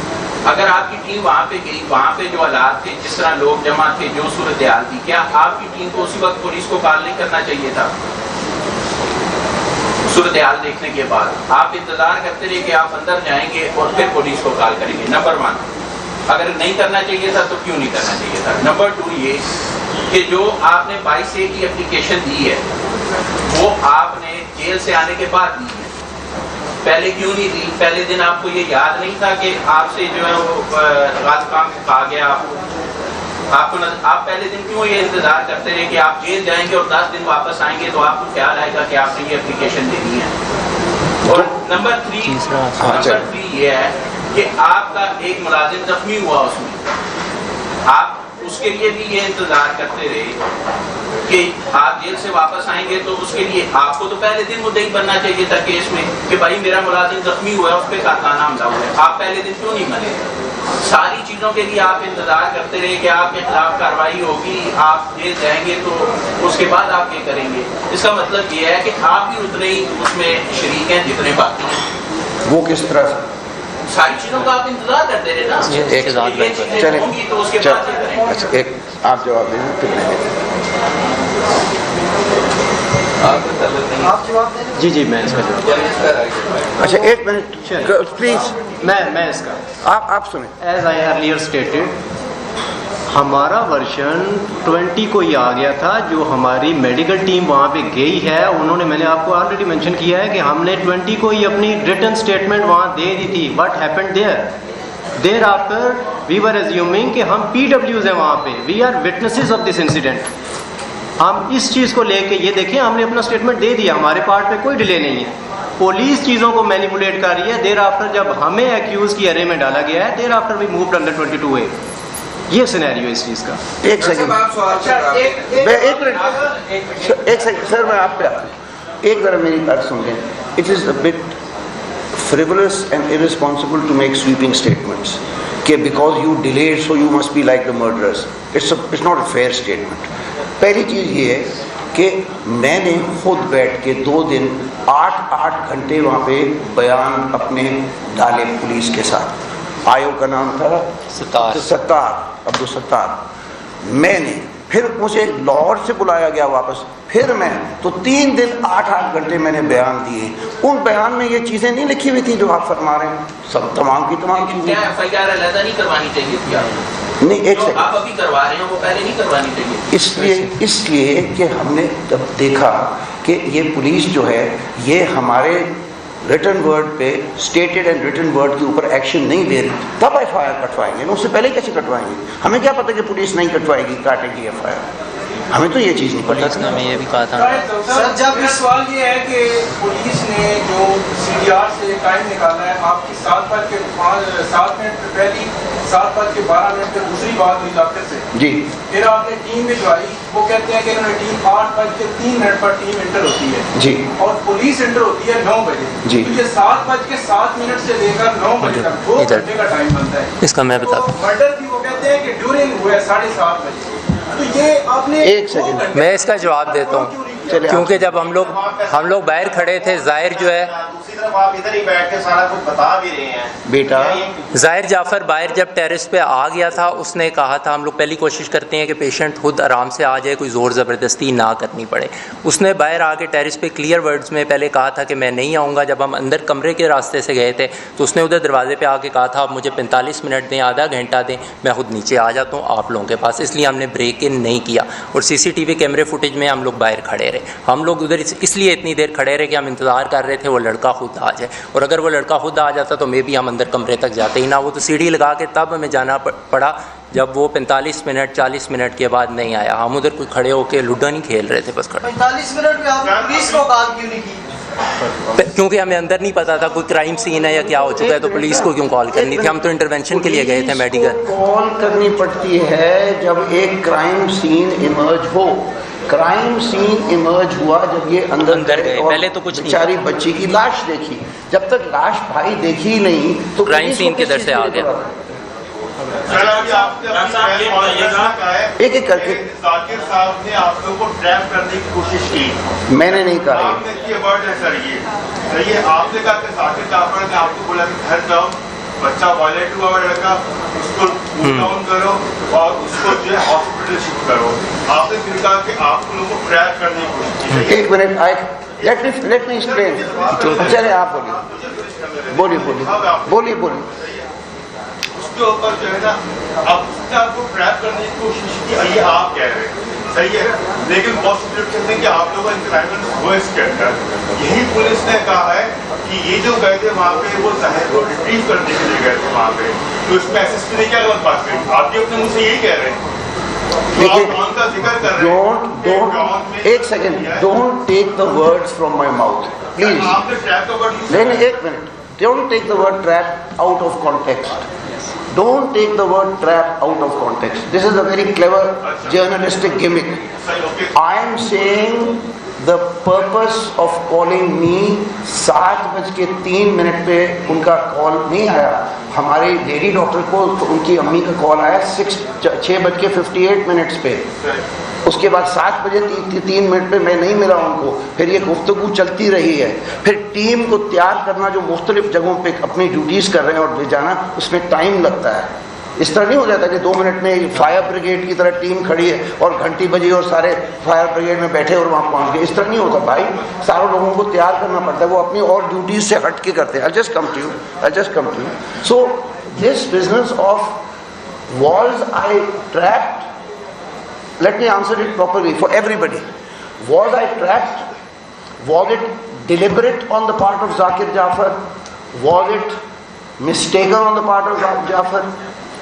[SPEAKER 6] اگر آپ کی ٹیم وہاں پہ گئی، وہاں پہ جو حالات تھے، جس طرح لوگ جمع تھے، جو صورتحال تھی، کیا آپ کی ٹیم کو اسی وقت پولیس کو کال نہیں کرنا چاہیے تھا؟ صورتحال دیکھنے کے بعد آپ انتظار کرتے رہے کہ آپ اندر جائیں گے اور پھر پولیس کو کال کریں گے. نمبر 1 اگر نہیں کرنا چاہیے تھا تو کیوں نہیں کرنا چاہیے تھا؟ نمبر 2 یہ کہ جو آپ نے 22A کی اپلیکیشن دی ہے وہ آپ نے جیل سے آنے کے بعد دی ہے، پہلے کیوں نہیں دی؟ پہلے دن آپ کو یہ یاد نہیں تھا کہ آپ سے جو ہے وہ غلط کام کہا گیا؟ آپ پہلے دن کیوں یہ انتظار کرتے رہے کہ آپ جیل جائیں گے اور 10 دن واپس آئیں گے تو آپ کو خیال آئے گا کہ آپ نے یہ اپلیکیشن دینی ہے؟ اور نمبر 3 یہ ہے کہ آپ کا ایک ملازم زخمی ہوا اس میں، آپ اس کے لیے بھی یہ انتظار کرتے رہے کہ آپ جیل سے واپس آئیں گے تو اس کے لیے آپ کو تو پہلے دن مدعی بننا چاہیے تھا کیس میں کہ بھائی میرا ملازم زخمی ہوا ہے، اس پہ قاتلانہ حملہ ہوا ہے. آپ پہلے دن کیوں نہیں بنے؟ ساری چیزوں کے لیے آپ انتظار کرتے رہے کہ آپ کے خلاف کارروائی ہوگی، آپ جیل جائیں گے تو اس کے بعد آپ یہ کریں گے. اس کا مطلب یہ ہے کہ آپ بھی اتنے ہی اس میں شریک ہیں جتنے باقی ہیں.
[SPEAKER 1] وہ کس طرح سے؟
[SPEAKER 6] ساری چیزوں کا آپ انتظار کرتے رہے نا.
[SPEAKER 2] ایک ذات
[SPEAKER 6] یہ چیزیں ہوں گی تو اس کے بعد یہ کریں گے.
[SPEAKER 1] اچھا ایک آپ جواب دیں پھر میں
[SPEAKER 3] آپ جواب دیں.
[SPEAKER 5] جی میں اس کا جواب.
[SPEAKER 1] اچھا 1 منٹ پلیز
[SPEAKER 5] میں اس کا
[SPEAKER 1] آپ سنیں.
[SPEAKER 5] ایز آئی ارلیئر اسٹیٹڈ ہمارا ورژن 20 کو ہی آ گیا تھا. جو ہماری میڈیکل ٹیم وہاں پہ گئی ہے انہوں نے، میں نے آپ کو آلریڈی مینشن کیا ہے کہ ہم نے 20 کو ہی اپنی ریٹن اسٹیٹمنٹ وہاں دے دی تھی. What happened thereafter we were assuming کہ ہم PWs ہیں وہاں پہ، we are witnesses of this incident. ہم اس چیز کو لے کے یہ دیکھیں ہم نے اپنا اسٹیٹمنٹ دے دیا، ہمارے پارٹ پہ کوئی ڈیلے نہیں ہے. پولیس چیزوں کو مینیپولیٹ کر رہی ہے. دیر آفٹر جب ہمیں ایکیوز کی ارے میں ڈالا گیا ہے، thereafter we moved under 22A. یہ سینیریو اس چیز کا.
[SPEAKER 1] ایک سیکنڈ ایک سیکنڈ سر، میں آپ پہ ایک ذرا میری بات سن لیں. It is a but frivolous and irresponsible to make sweeping statements کہ because you delayed so you must be like the murderers. It's not a fair statement. پہلی چیز یہ ہے کہ میں نے خود بیٹھ کے 2 دن 8 گھنٹے وہاں پہ بیان اپنے ڈالے پولیس کے ساتھ. آیو کا نام تھا ستار، عبدالستار. میں نے پھر مجھے لاہور سے بلایا گیا واپس، پھر میں تو 3 دن 8 گھنٹے میں نے بیان دیے. ان بیان میں یہ چیزیں نہیں لکھی ہوئی تھی جو آپ فرما رہے ہیں، سب تمام کی تمام چیزیں.
[SPEAKER 6] کیا FIR علیحدہ نہیں کروانی چاہیے تھی آپ کو؟
[SPEAKER 1] نہیں ایک سیکنڈ،
[SPEAKER 6] آپ ابھی کروا رہے ہیں وہ پہلے نہیں کروانی چاہیے.
[SPEAKER 1] اس لیے کہ ہم نے جب دیکھا کہ یہ پولیس جو ہے یہ ہمارے ریٹن ورڈ پہ اسٹیٹڈ اینڈ ریٹن ورڈ کے اوپر ایکشن نہیں لے رہی، تب FIR کٹوائیں گے. اس سے پہلے کیسے کٹوائیں گے؟ ہمیں کیا پتہ کہ پولیس نہیں کٹوائے گی، کاٹے گی FIR؟ ہمیں تو یہ چیز نہیں پتہ.
[SPEAKER 2] میں یہ بھی کہا تھا
[SPEAKER 3] سر جب یہ سوال یہ ہے کہ پولیس نے جو CDR سے ٹائم نکالا ہے آپ کی 7:05 پہلی 7:12 پہ دوسری بات ہوئی ڈاکٹر سے،
[SPEAKER 1] جی
[SPEAKER 3] پھر آپ نے ٹیم بھجوائی، وہ کہتے ہیں کہ انہوں نے ٹیم 8:03 پر ٹیم انٹر ہوتی ہے
[SPEAKER 1] جی
[SPEAKER 3] اور پولیس انٹر ہوتی ہے 9 بجے.
[SPEAKER 1] جی.
[SPEAKER 3] تو یہ 7:07 سے لے کر 9 بجے تک 2 گھنٹے کا ٹائم بنتا ہے.
[SPEAKER 2] اس کا میں بتاتا ہوں.
[SPEAKER 3] مرڈر بھی وہ کہتے ہیں کہ ڈیورنگ ہوا ہے 7:30 بجے. تو یہ آپ نے
[SPEAKER 1] ایک سیکنڈ.
[SPEAKER 2] میں اس کا جواب دیتا ہوں. کیونکہ جب ہم لوگ باہر کھڑے تھے، ظاہر جو ہے
[SPEAKER 7] دوسری طرف آپ ادھر ہی بیٹھ کے سارا کچھ بتا بھی رہے ہیں.
[SPEAKER 1] بیٹا
[SPEAKER 2] ظاہر جعفر باہر جب ٹیرس پہ آ گیا تھا، اس نے کہا تھا ہم لوگ پہلی کوشش کرتے ہیں کہ پیشنٹ خود آرام سے آ جائے، کوئی زور زبردستی نہ کرنی پڑے. اس نے باہر آ کے ٹیرس پہ کلیئر ورڈز میں پہلے کہا تھا کہ میں نہیں آؤں گا. جب ہم اندر کمرے کے راستے سے گئے تھے تو اس نے ادھر دروازے پہ آ کے کہا تھا آپ مجھے 45 منٹ دیں، آدھا گھنٹہ دیں، میں خود نیچے آ جاتا ہوں آپ لوگوں کے پاس. اس لیے ہم نے بریک ان نہیں کیا. اور CCTV کیمرے فوٹیج میں ہم لوگ باہر کھڑے رہے. ہم لوگ ادھر اس لیے اتنی دیر کھڑے رہے کہ ہم انتظار کر رہے تھے وہ لڑکا خود آ جائے. اور اگر وہ لڑکا خود آ جاتا تو میں بھی ہم اندر کمرے تک جاتے ہی نہ. وہ تو سیڑھی لگا کے تب ہمیں جانا پڑا جب وہ 45 منٹ 40 منٹ کے بعد نہیں آیا. ہم ادھر کوئی کھڑے ہو کے لوڈو نہیں کھیل رہے تھے بس کھڑے.
[SPEAKER 3] 45 منٹ میں آپ پولیس کو کال کیوں نہیں کی؟
[SPEAKER 2] کیونکہ ہمیں اندر نہیں پتا تھا کوئی کرائم سین ہے یا کیا ہو چکا ہے، تو پولیس کو کیوں کال کرنی تھی؟ ہم تو انٹرونشن کے لیے گئے تھے میڈیکل.
[SPEAKER 1] کال کرنی پڑتی ہے جب ایک کرائم سین ایمرج ہو. کرائم سین ایمرج ہوا جب یہ اندر گئے،
[SPEAKER 2] پہلے تو کچھ نہیں،
[SPEAKER 1] بیچاری بچی کی لاش دیکھی. جب تک لاش بھائی دیکھی نہیں تو
[SPEAKER 2] کرائم سین کدھر سے آ گیا؟
[SPEAKER 1] ایک ایک کر کے
[SPEAKER 7] ذاکر صاحب نے آپ لوگوں کو ٹریپ کرنے کی کوشش کی.
[SPEAKER 1] میں نے نہیں کہا.
[SPEAKER 7] آپ نے یہ ورڈ ہے سر, یہ آپ نے کہا کہ ذاکر جعفر نے آپ کو بولا کہ گھر جاؤ, بچہ وائلیٹ ہوا لڑکا, اس کو کول ڈاؤن کرو اور اس کو جو ہے ہاسپٹل شفٹ کرو. آپ نے پھر کہا کہ آپ لوگوں کو ٹریپ کرنے کی کوشش کی.
[SPEAKER 1] ایک منٹ, لیٹ می ایکسپلین. چلے آپ بولیے بولیے.
[SPEAKER 7] اس کے اوپر جو ہے نا اب اس نے آپ کو ٹریپ کرنے کی کوشش کی, یہ آپ کہہ رہے ہیں صحیح ہے, لیکن پاسبلٹی کہتے ہیں کہ آپ لوگوں کا وائس کے اندر یہی پولیس نے کہا ہے کہ یہ جو گئے تھے وہاں پہ وہ ظاہر کو ریٹریو کرنے کے لیے گئے تھے وہاں پہ, تو اس میں ایس ایس پی نے کیا غلط بات کری؟ آپ بھی اپنے منہ سے یہی کہہ رہے ہیں.
[SPEAKER 1] ایک second, don't take the words from my mouth please. ایک minute, don't take the word trap out of context. Don't take the word trap out of context. This is a very clever journalistic gimmick. I am saying the purpose of calling me 7:03 پہ ان کا کال نہیں آیا. ہمارے lady doctor کو ان کی امی کا کال آیا 6:58 پہ. اس کے بعد 7:03 پہ میں نہیں ملا ان کو. پھر یہ گفتگو چلتی رہی ہے. پھر ٹیم کو تیار کرنا جو مختلف جگہوں پہ اپنی ڈیوٹیز کر رہے ہیں اور لے جانا, اس میں ٹائم لگتا ہے. اس طرح نہیں ہو جاتا کہ 2 منٹ میں فائر بریگیڈ کی طرح ٹیم کھڑی ہے اور گھنٹی بجی اور سارے فائر بریگیڈ میں بیٹھے اور وہاں پہنچ گئے. اس طرح نہیں ہوتا بھائی, سارے لوگوں کو تیار کرنا پڑتا ہے. وہ اپنی اور ڈیوٹیز سے ہٹ کے کرتے ہیں. I'll just come to you. So this business of was I trapped? Let me answer it properly for everybody. Was I trapped? Was it deliberate on the part of Zakir Jafar? Was it mistaken on the part of Zakir Jafar?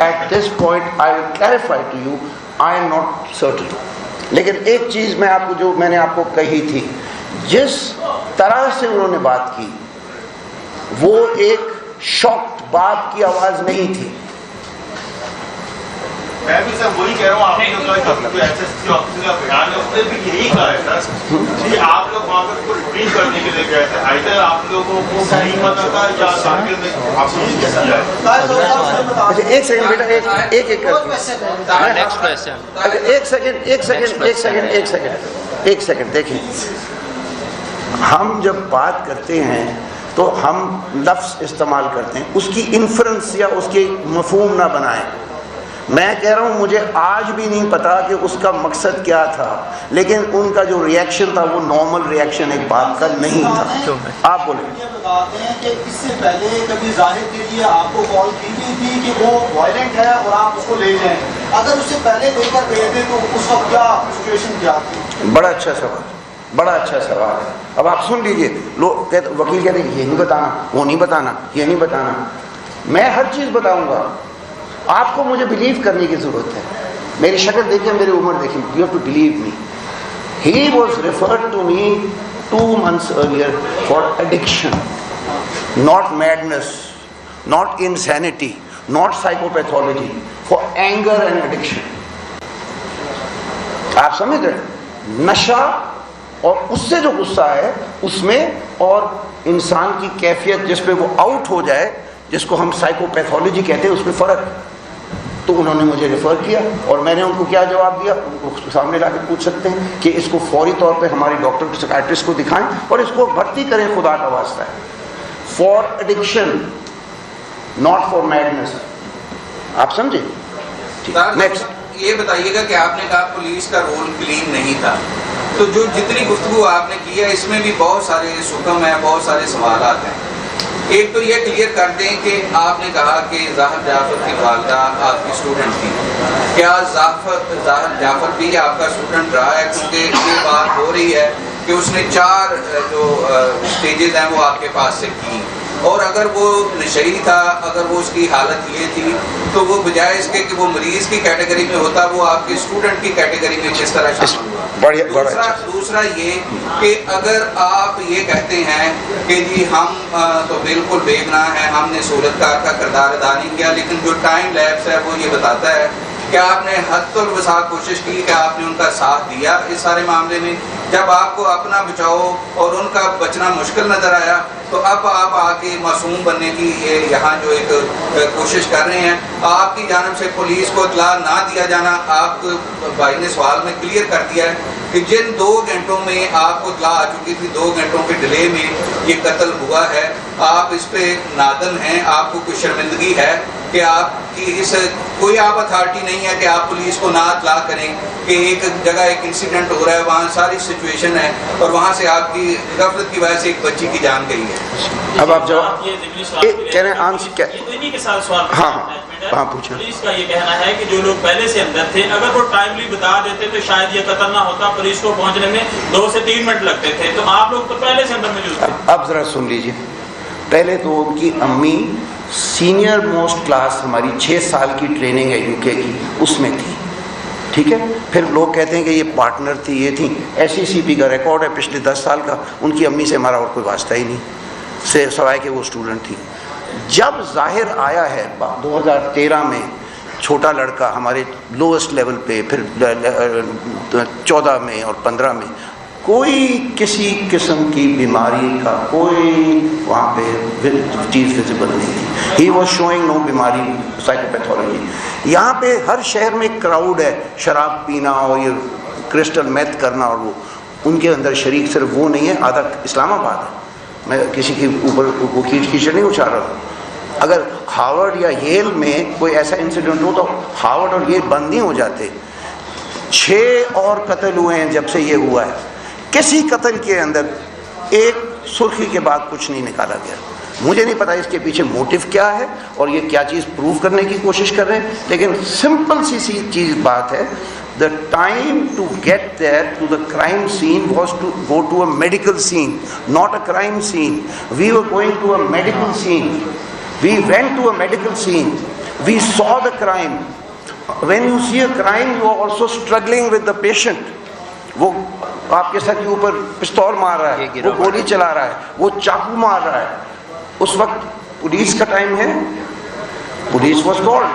[SPEAKER 1] At this point, I will clarify to you, I am not certain. لیکن ایک چیز میں آپ کو جو میں نے آپ کو کہی تھی, جس طرح سے انہوں نے بات کی وہ ایک شاکڈ باپ کی آواز نہیں تھی.
[SPEAKER 7] میں بھی سر وہی کہہ رہا ہوں, آپ نے ایس ایس پی آفیسر کا بیان ہے, اس نے بھی یہی کہا ہے سر کہ آپ لوگ وہاں پر کو ریٹریو کرنے کے لیے گئے تھے. ادھر آپ لوگوں کو نہیں پتا تھا یا ذاکر نے آپ کو نہیں کیا ہے.
[SPEAKER 1] اچھا ایک سیکنڈ بیٹا, ایک ایک سیکنڈ دیکھیں, ہم جب بات کرتے ہیں تو ہم لفظ استعمال کرتے ہیں, اس کی انفرنس یا اس کے مفہوم نہ بنائیں. میں کہہ رہا ہوں مجھے آج بھی نہیں پتا کہ اس کا مقصد کیا تھا, لیکن ان کا جو ریئیکشن تھا وہ نارمل ریئیکشن ایک بات کا نہیں تھا. آپ بولیں.
[SPEAKER 8] یہ بتاتے ہیں کہ اس سے پہلے کبھی ظاہر کے لیے آپ کو کال کی تھی کہ وہ وائلنٹ ہے اور آپ اس کو لے جائیں, اگر اس سے پہلے لے کر گئے تھے تو اس وقت کیا سچویشن کیا تھی؟
[SPEAKER 1] بڑا اچھا سوال ہے. اب آپ سن لیجئے, لوگ کہتے وکیل کہتے ہیں یہ نہیں بتانا, وہ نہیں بتانا, یہ نہیں بتانا. میں ہر چیز بتاؤں گا, آپ کو مجھے بلیو کرنے کی ضرورت ہے. میری شکل دیکھیں, میری عمر دیکھیں, you have to believe me. He was referred to me 2 months earlier for addiction, not madness, not insanity, not psychopathology, for anger and addiction. آپ سمجھ رہے ہیں, نشہ اور اس سے جو غصہ ہے اس میں, اور انسان کی کیفیت جس پہ وہ آؤٹ ہو جائے, جس کو ہم سائیکوپیتھولوجی کہتے ہیں, اس میں فرق. تو انہوں نے مجھے ریفر کیا اور میں نے ان کو کیا جواب دیا, ان کو سامنے لا کے پوچھ سکتے ہیں کہ اس کو فوری طور پہ ہماری ڈاکٹر سائکیٹرسٹ کو دکھائیں اور اس کو بھرتی کریں, خدا کا واسطہ ہے, for addiction, not for madness. آپ سمجھے؟
[SPEAKER 6] نیکسٹ یہ بتائیے گا کہ آپ نے کہا پولیس کا رول کلین نہیں تھا, تو جو جتنی گفتگو آپ نے کی ہے اس میں بھی بہت سارے سکم ہیں, بہت سارے سوالات ہیں. ایک تو یہ کلیئر کر دیں کہ آپ نے کہا کہ ظاہر جعفر کی والدہ آپ کی اسٹوڈنٹ تھی, کیا ظاہر جعفر بھی آپ کا اسٹوڈنٹ رہا ہے؟ کیونکہ یہ بات ہو رہی ہے کہ اس نے 4 جو اسٹیجز ہیں وہ آپ کے پاس سے کی, اور اگر وہ نشئی تھا, اگر وہ اس کی حالت یہ تھی, تو وہ بجائے اس کے کہ وہ مریض کی کیٹیگری میں ہوتا, وہ آپ کے اسٹوڈنٹ کی کیٹیگری میں کس طرح شامل ہوا؟ دوسرا یہ کہ اگر آپ یہ کہتے ہیں کہ جی ہم تو بالکل بے گناہ ہیں, ہم نے صورتکار کا کردار ادا نہیں کیا, لیکن جو ٹائم لیپس ہے وہ یہ بتاتا ہے کہ آپ نے حد الوسع کوشش کی کہ آپ نے ان کا ساتھ دیا اس سارے معاملے میں؟ جب آپ کو اپنا بچاؤ اور ان کا بچنا مشکل نظر آیا تو اب آپ آ کے معصوم بننے کی یہاں جو ایک کوشش کر رہے ہیں. آپ کی جانب سے پولیس کو اطلاع نہ دیا جانا، آپ بھائی نے سوال میں کلیئر کر دیا ہے کہ جن 2 گھنٹوں میں آپ کو اطلاع آ چکی تھی، 2 گھنٹوں کے ڈیلے میں یہ قتل ہوا ہے. آپ اس پہ نادم ہیں، آپ کو کوئی شرمندگی ہے کہ آپ کی کوئی آپ اتھارٹی نہیں ہے کہ آپ پولیس کو نہ اطلاع کریں کہ ایک جگہ ایک انسیڈنٹ ہو رہا ہے، وہاں ساری سچویشن ہے اور وہاں سے آپ کی غفلت کی وجہ سے ایک بچی کی جان گئی ہے.
[SPEAKER 1] اب آپ جواب کہہ رہے ہیں ہاں پوچھیں.
[SPEAKER 9] پولیس کا یہ کہنا ہے کہ جو لوگ پہلے سے اندر تھے اگر وہ ٹائملی بتا دیتے تو شاید یہ قتل نہ ہوتا. پولیس کو پہنچنے میں 2 سے 3 منٹ لگتے تھے، تو آپ لوگ تو پہلے سے اندر موجود تھے.
[SPEAKER 1] اب ذرا سن لیجیے. پہلے تو ان کی امی سینئر موسٹ کلاس ہماری 6 سال کی ٹریننگ ہے یو کے کی، اس میں تھی. ٹھیک ہے، پھر لوگ کہتے ہیں کہ یہ پارٹنر تھی، یہ تھی. ایس سی سی پی کا ریکارڈ ہے پچھلے 10 سال کا، ان کی امی سے ہمارا اور کوئی واسطہ ہی نہیں سوائے کہ وہ اسٹوڈنٹ تھی. جب ظاہر آیا ہے 2013 میں چھوٹا لڑکا ہمارے لوئسٹ لیول پہ، پھر 14 میں اور 15 میں کوئی کسی قسم کی بیماری کا کوئی وہاں پہ چیز ویزیبل نہیں تھی. ہی واز شوئنگ نو بیماری سائیکوپیتھولوجی. یہاں پہ ہر شہر میں کراؤڈ ہے، شراب پینا اور یہ کرسٹل میتھ کرنا، اور وہ ان کے اندر شریک صرف وہ نہیں ہے، آدھا اسلام آباد ہے. میں کسی کے اوپر وہ کیچڑ نہیں اچھال رہا ہوں. اگر ہارورڈ یا ییل میں کوئی ایسا انسیڈنٹ ہو تو ہارورڈ اور ییل بند نہیں ہو جاتے. 6 اور قتل ہوئے ہیں جب سے یہ ہوا ہے. کسی قتل کے اندر ایک سرخی کے بعد کچھ نہیں نکالا گیا. مجھے نہیں پتا اس کے پیچھے موٹیو کیا ہے اور یہ کیا چیز پروو کرنے کی کوشش کر رہے ہیں، لیکن سمپل سی چیز بات ہے. The time to get there to the crime scene was to go to a medical scene, not a crime scene. We were going to a medical scene. We went to a medical scene. We saw the crime. When you see a crime, you are also struggling with the patient. وہ آپ کے سر کے اوپر پستول مار رہا ہے، وہ گولی چلا رہا ہے، وہ چاقو مار رہا ہے. اس وقت پولیس کا ٹائم ہے. Police was called.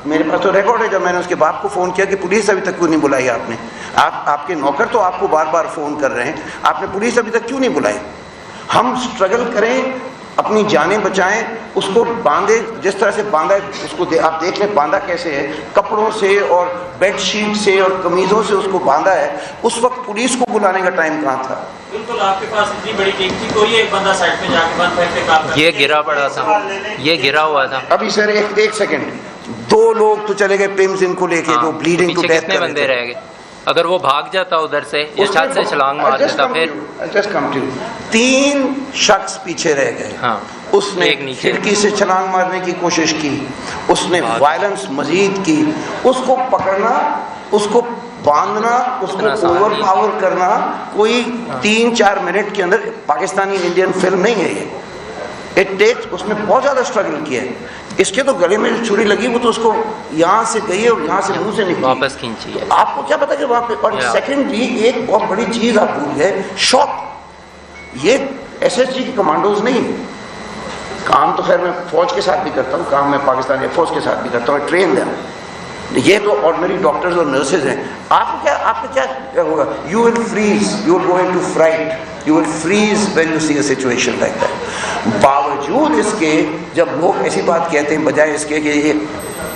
[SPEAKER 1] میرے پاس تو ریکارڈ ہے جب میں نے اس کے باپ کو فون کیا کہ پولیس ابھی تک کیوں نہیں بلائی آپ نے. آپ کے نوکر تو آپ کو بار بار فون کر رہے ہیں، آپ نے پولیس ابھی تک کیوں نہیں بلائی. ہم سٹرگل کریں، اپنی جانیں بچائیں. اس کو باندھے جس طرح سے باندھا ہے اس کو آپ دیکھ لیں باندھا کیسے ہے، کپڑوں سے اور بیڈ شیٹ سے اور قمیضوں سے اس کو باندھا ہے. اس وقت پولیس کو بلانے کا ٹائم کہاں تھا.
[SPEAKER 9] بالکل آپ کے پاس اتنی بڑی ٹیم تھی، کوئی ایک بندہ سائڈ پہ جا کے بند پھینک کے کام کرتا.
[SPEAKER 2] یہ گرا پڑا تھا، یہ گرا ہوا تھا.
[SPEAKER 1] ابھی سر ایک سیکنڈ، 2 لوگ تو چلے گئے پیمز ان کو لے کے جو بلیڈنگ ٹو ڈیتھ.
[SPEAKER 2] کتنے بندے رہ گئے؟ اگر وہ بھاگ جاتا ادھر سے یا چھت سے چھلانگ مار دیتا پھر
[SPEAKER 1] 3 شخص پیچھے رہ گئے. اس نے کھڑکی سے چھلانگ مارنے کی کوشش کی، اس نے وائلنس مزید کی. اس کو پکڑنا، اس کو باندھنا، اس کو اوور پاور کرنا کوئی 3-4 منٹ کے اندر پاکستانی انڈین فلم نہیں ہے یہ. It takes. اس میں بہت زیادہ اسٹرگل کیا ہے. اس کے تو گلے میں جو چھری لگی وہ تو اس کو یہاں سے گئی اور یہاں سے منہ سے نکلی،
[SPEAKER 2] واپس کھینچی ہے.
[SPEAKER 1] آپ کو کیا پتا کہ وہاں پہ. اور سیکنڈلی ایک بہت بڑی چیز آپ بھول گئے، شاک. یہ ایس ایس جی کے کمانڈوز نہیں. کام تو خیر میں فوج کے ساتھ بھی کرتا ہوں، کام میں پاکستان ایئر فورس کے ساتھ بھی کرتا ہوں، ٹرین دیں. یہ تو آرڈنری ڈاکٹرز اور نرسز ہیں. آپ کا کیا ہوگا؟ You will freeze, you will go into fright, you will freeze when you see a situation like that. باوجود اس کے جب لوگ ایسی بات کہتے ہیں، بجائے اس کے کہ یہ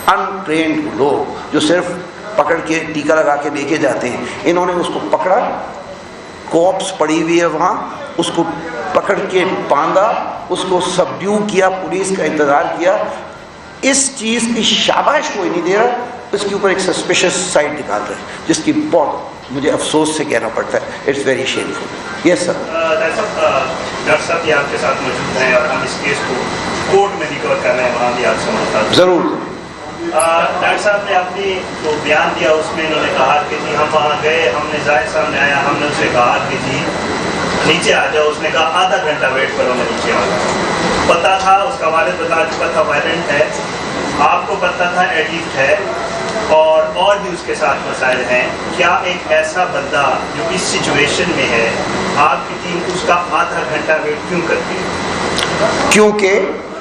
[SPEAKER 1] انٹرینڈ لوگ جو صرف پکڑ کے ٹیکا لگا کے لے کے جاتے ہیں، انہوں نے اس کو پکڑا، کوپس پڑی ہوئی ہے وہاں، اس کو پکڑ کے باندھا، اس کو سبڈیو کیا، پولیس کا انتظار کیا. اس چیز کی شاباش کوئی نہیں دے رہا، اس کے اوپر ایک سسپیشس سائڈ نکال رہے ہیں جس کی بہت مجھے افسوس سے کہنا پڑتا ہے. It's very shameful. Yes sir.
[SPEAKER 7] Doctor صاحب یہ آپ کے ساتھ موجود ہیں اور ہم اس کیس کو کورٹ میں ریکور کر رہے ہیں، وہاں بھی آپ سے ملاقات.
[SPEAKER 1] ضرور.
[SPEAKER 7] ڈاکٹر صاحب نے اپنی جو بیان دیا اس میں انہوں نے کہا کہ جی ہم وہاں گئے، ہم نے ظاہر سامنے آیا، ہم نے اسے کہا کہ جی نیچے آ جاؤ. اس نے کہا آدھا گھنٹہ ویٹ کرو، میں نیچے آ گیا. پتہ تھا، اس کا والد بتا چکا تھا وائلنٹ ہے، آپ کو پتہ تھا ایڈکٹ ہے اور بھی اس کے ساتھ مسائل ہیں. کیا ایک ایسا بندہ جو اس سچویشن میں ہے، آپ کی ٹیم اس کا آدھا گھنٹہ ویٹ کیوں کرتی ہے؟
[SPEAKER 1] کیونکہ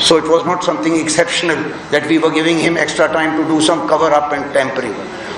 [SPEAKER 1] So it was not something exceptional that we were giving him extra time to do some cover up and tampering.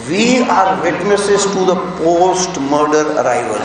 [SPEAKER 1] We are witnesses to the post murder arrival।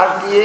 [SPEAKER 1] RTA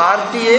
[SPEAKER 1] RTA,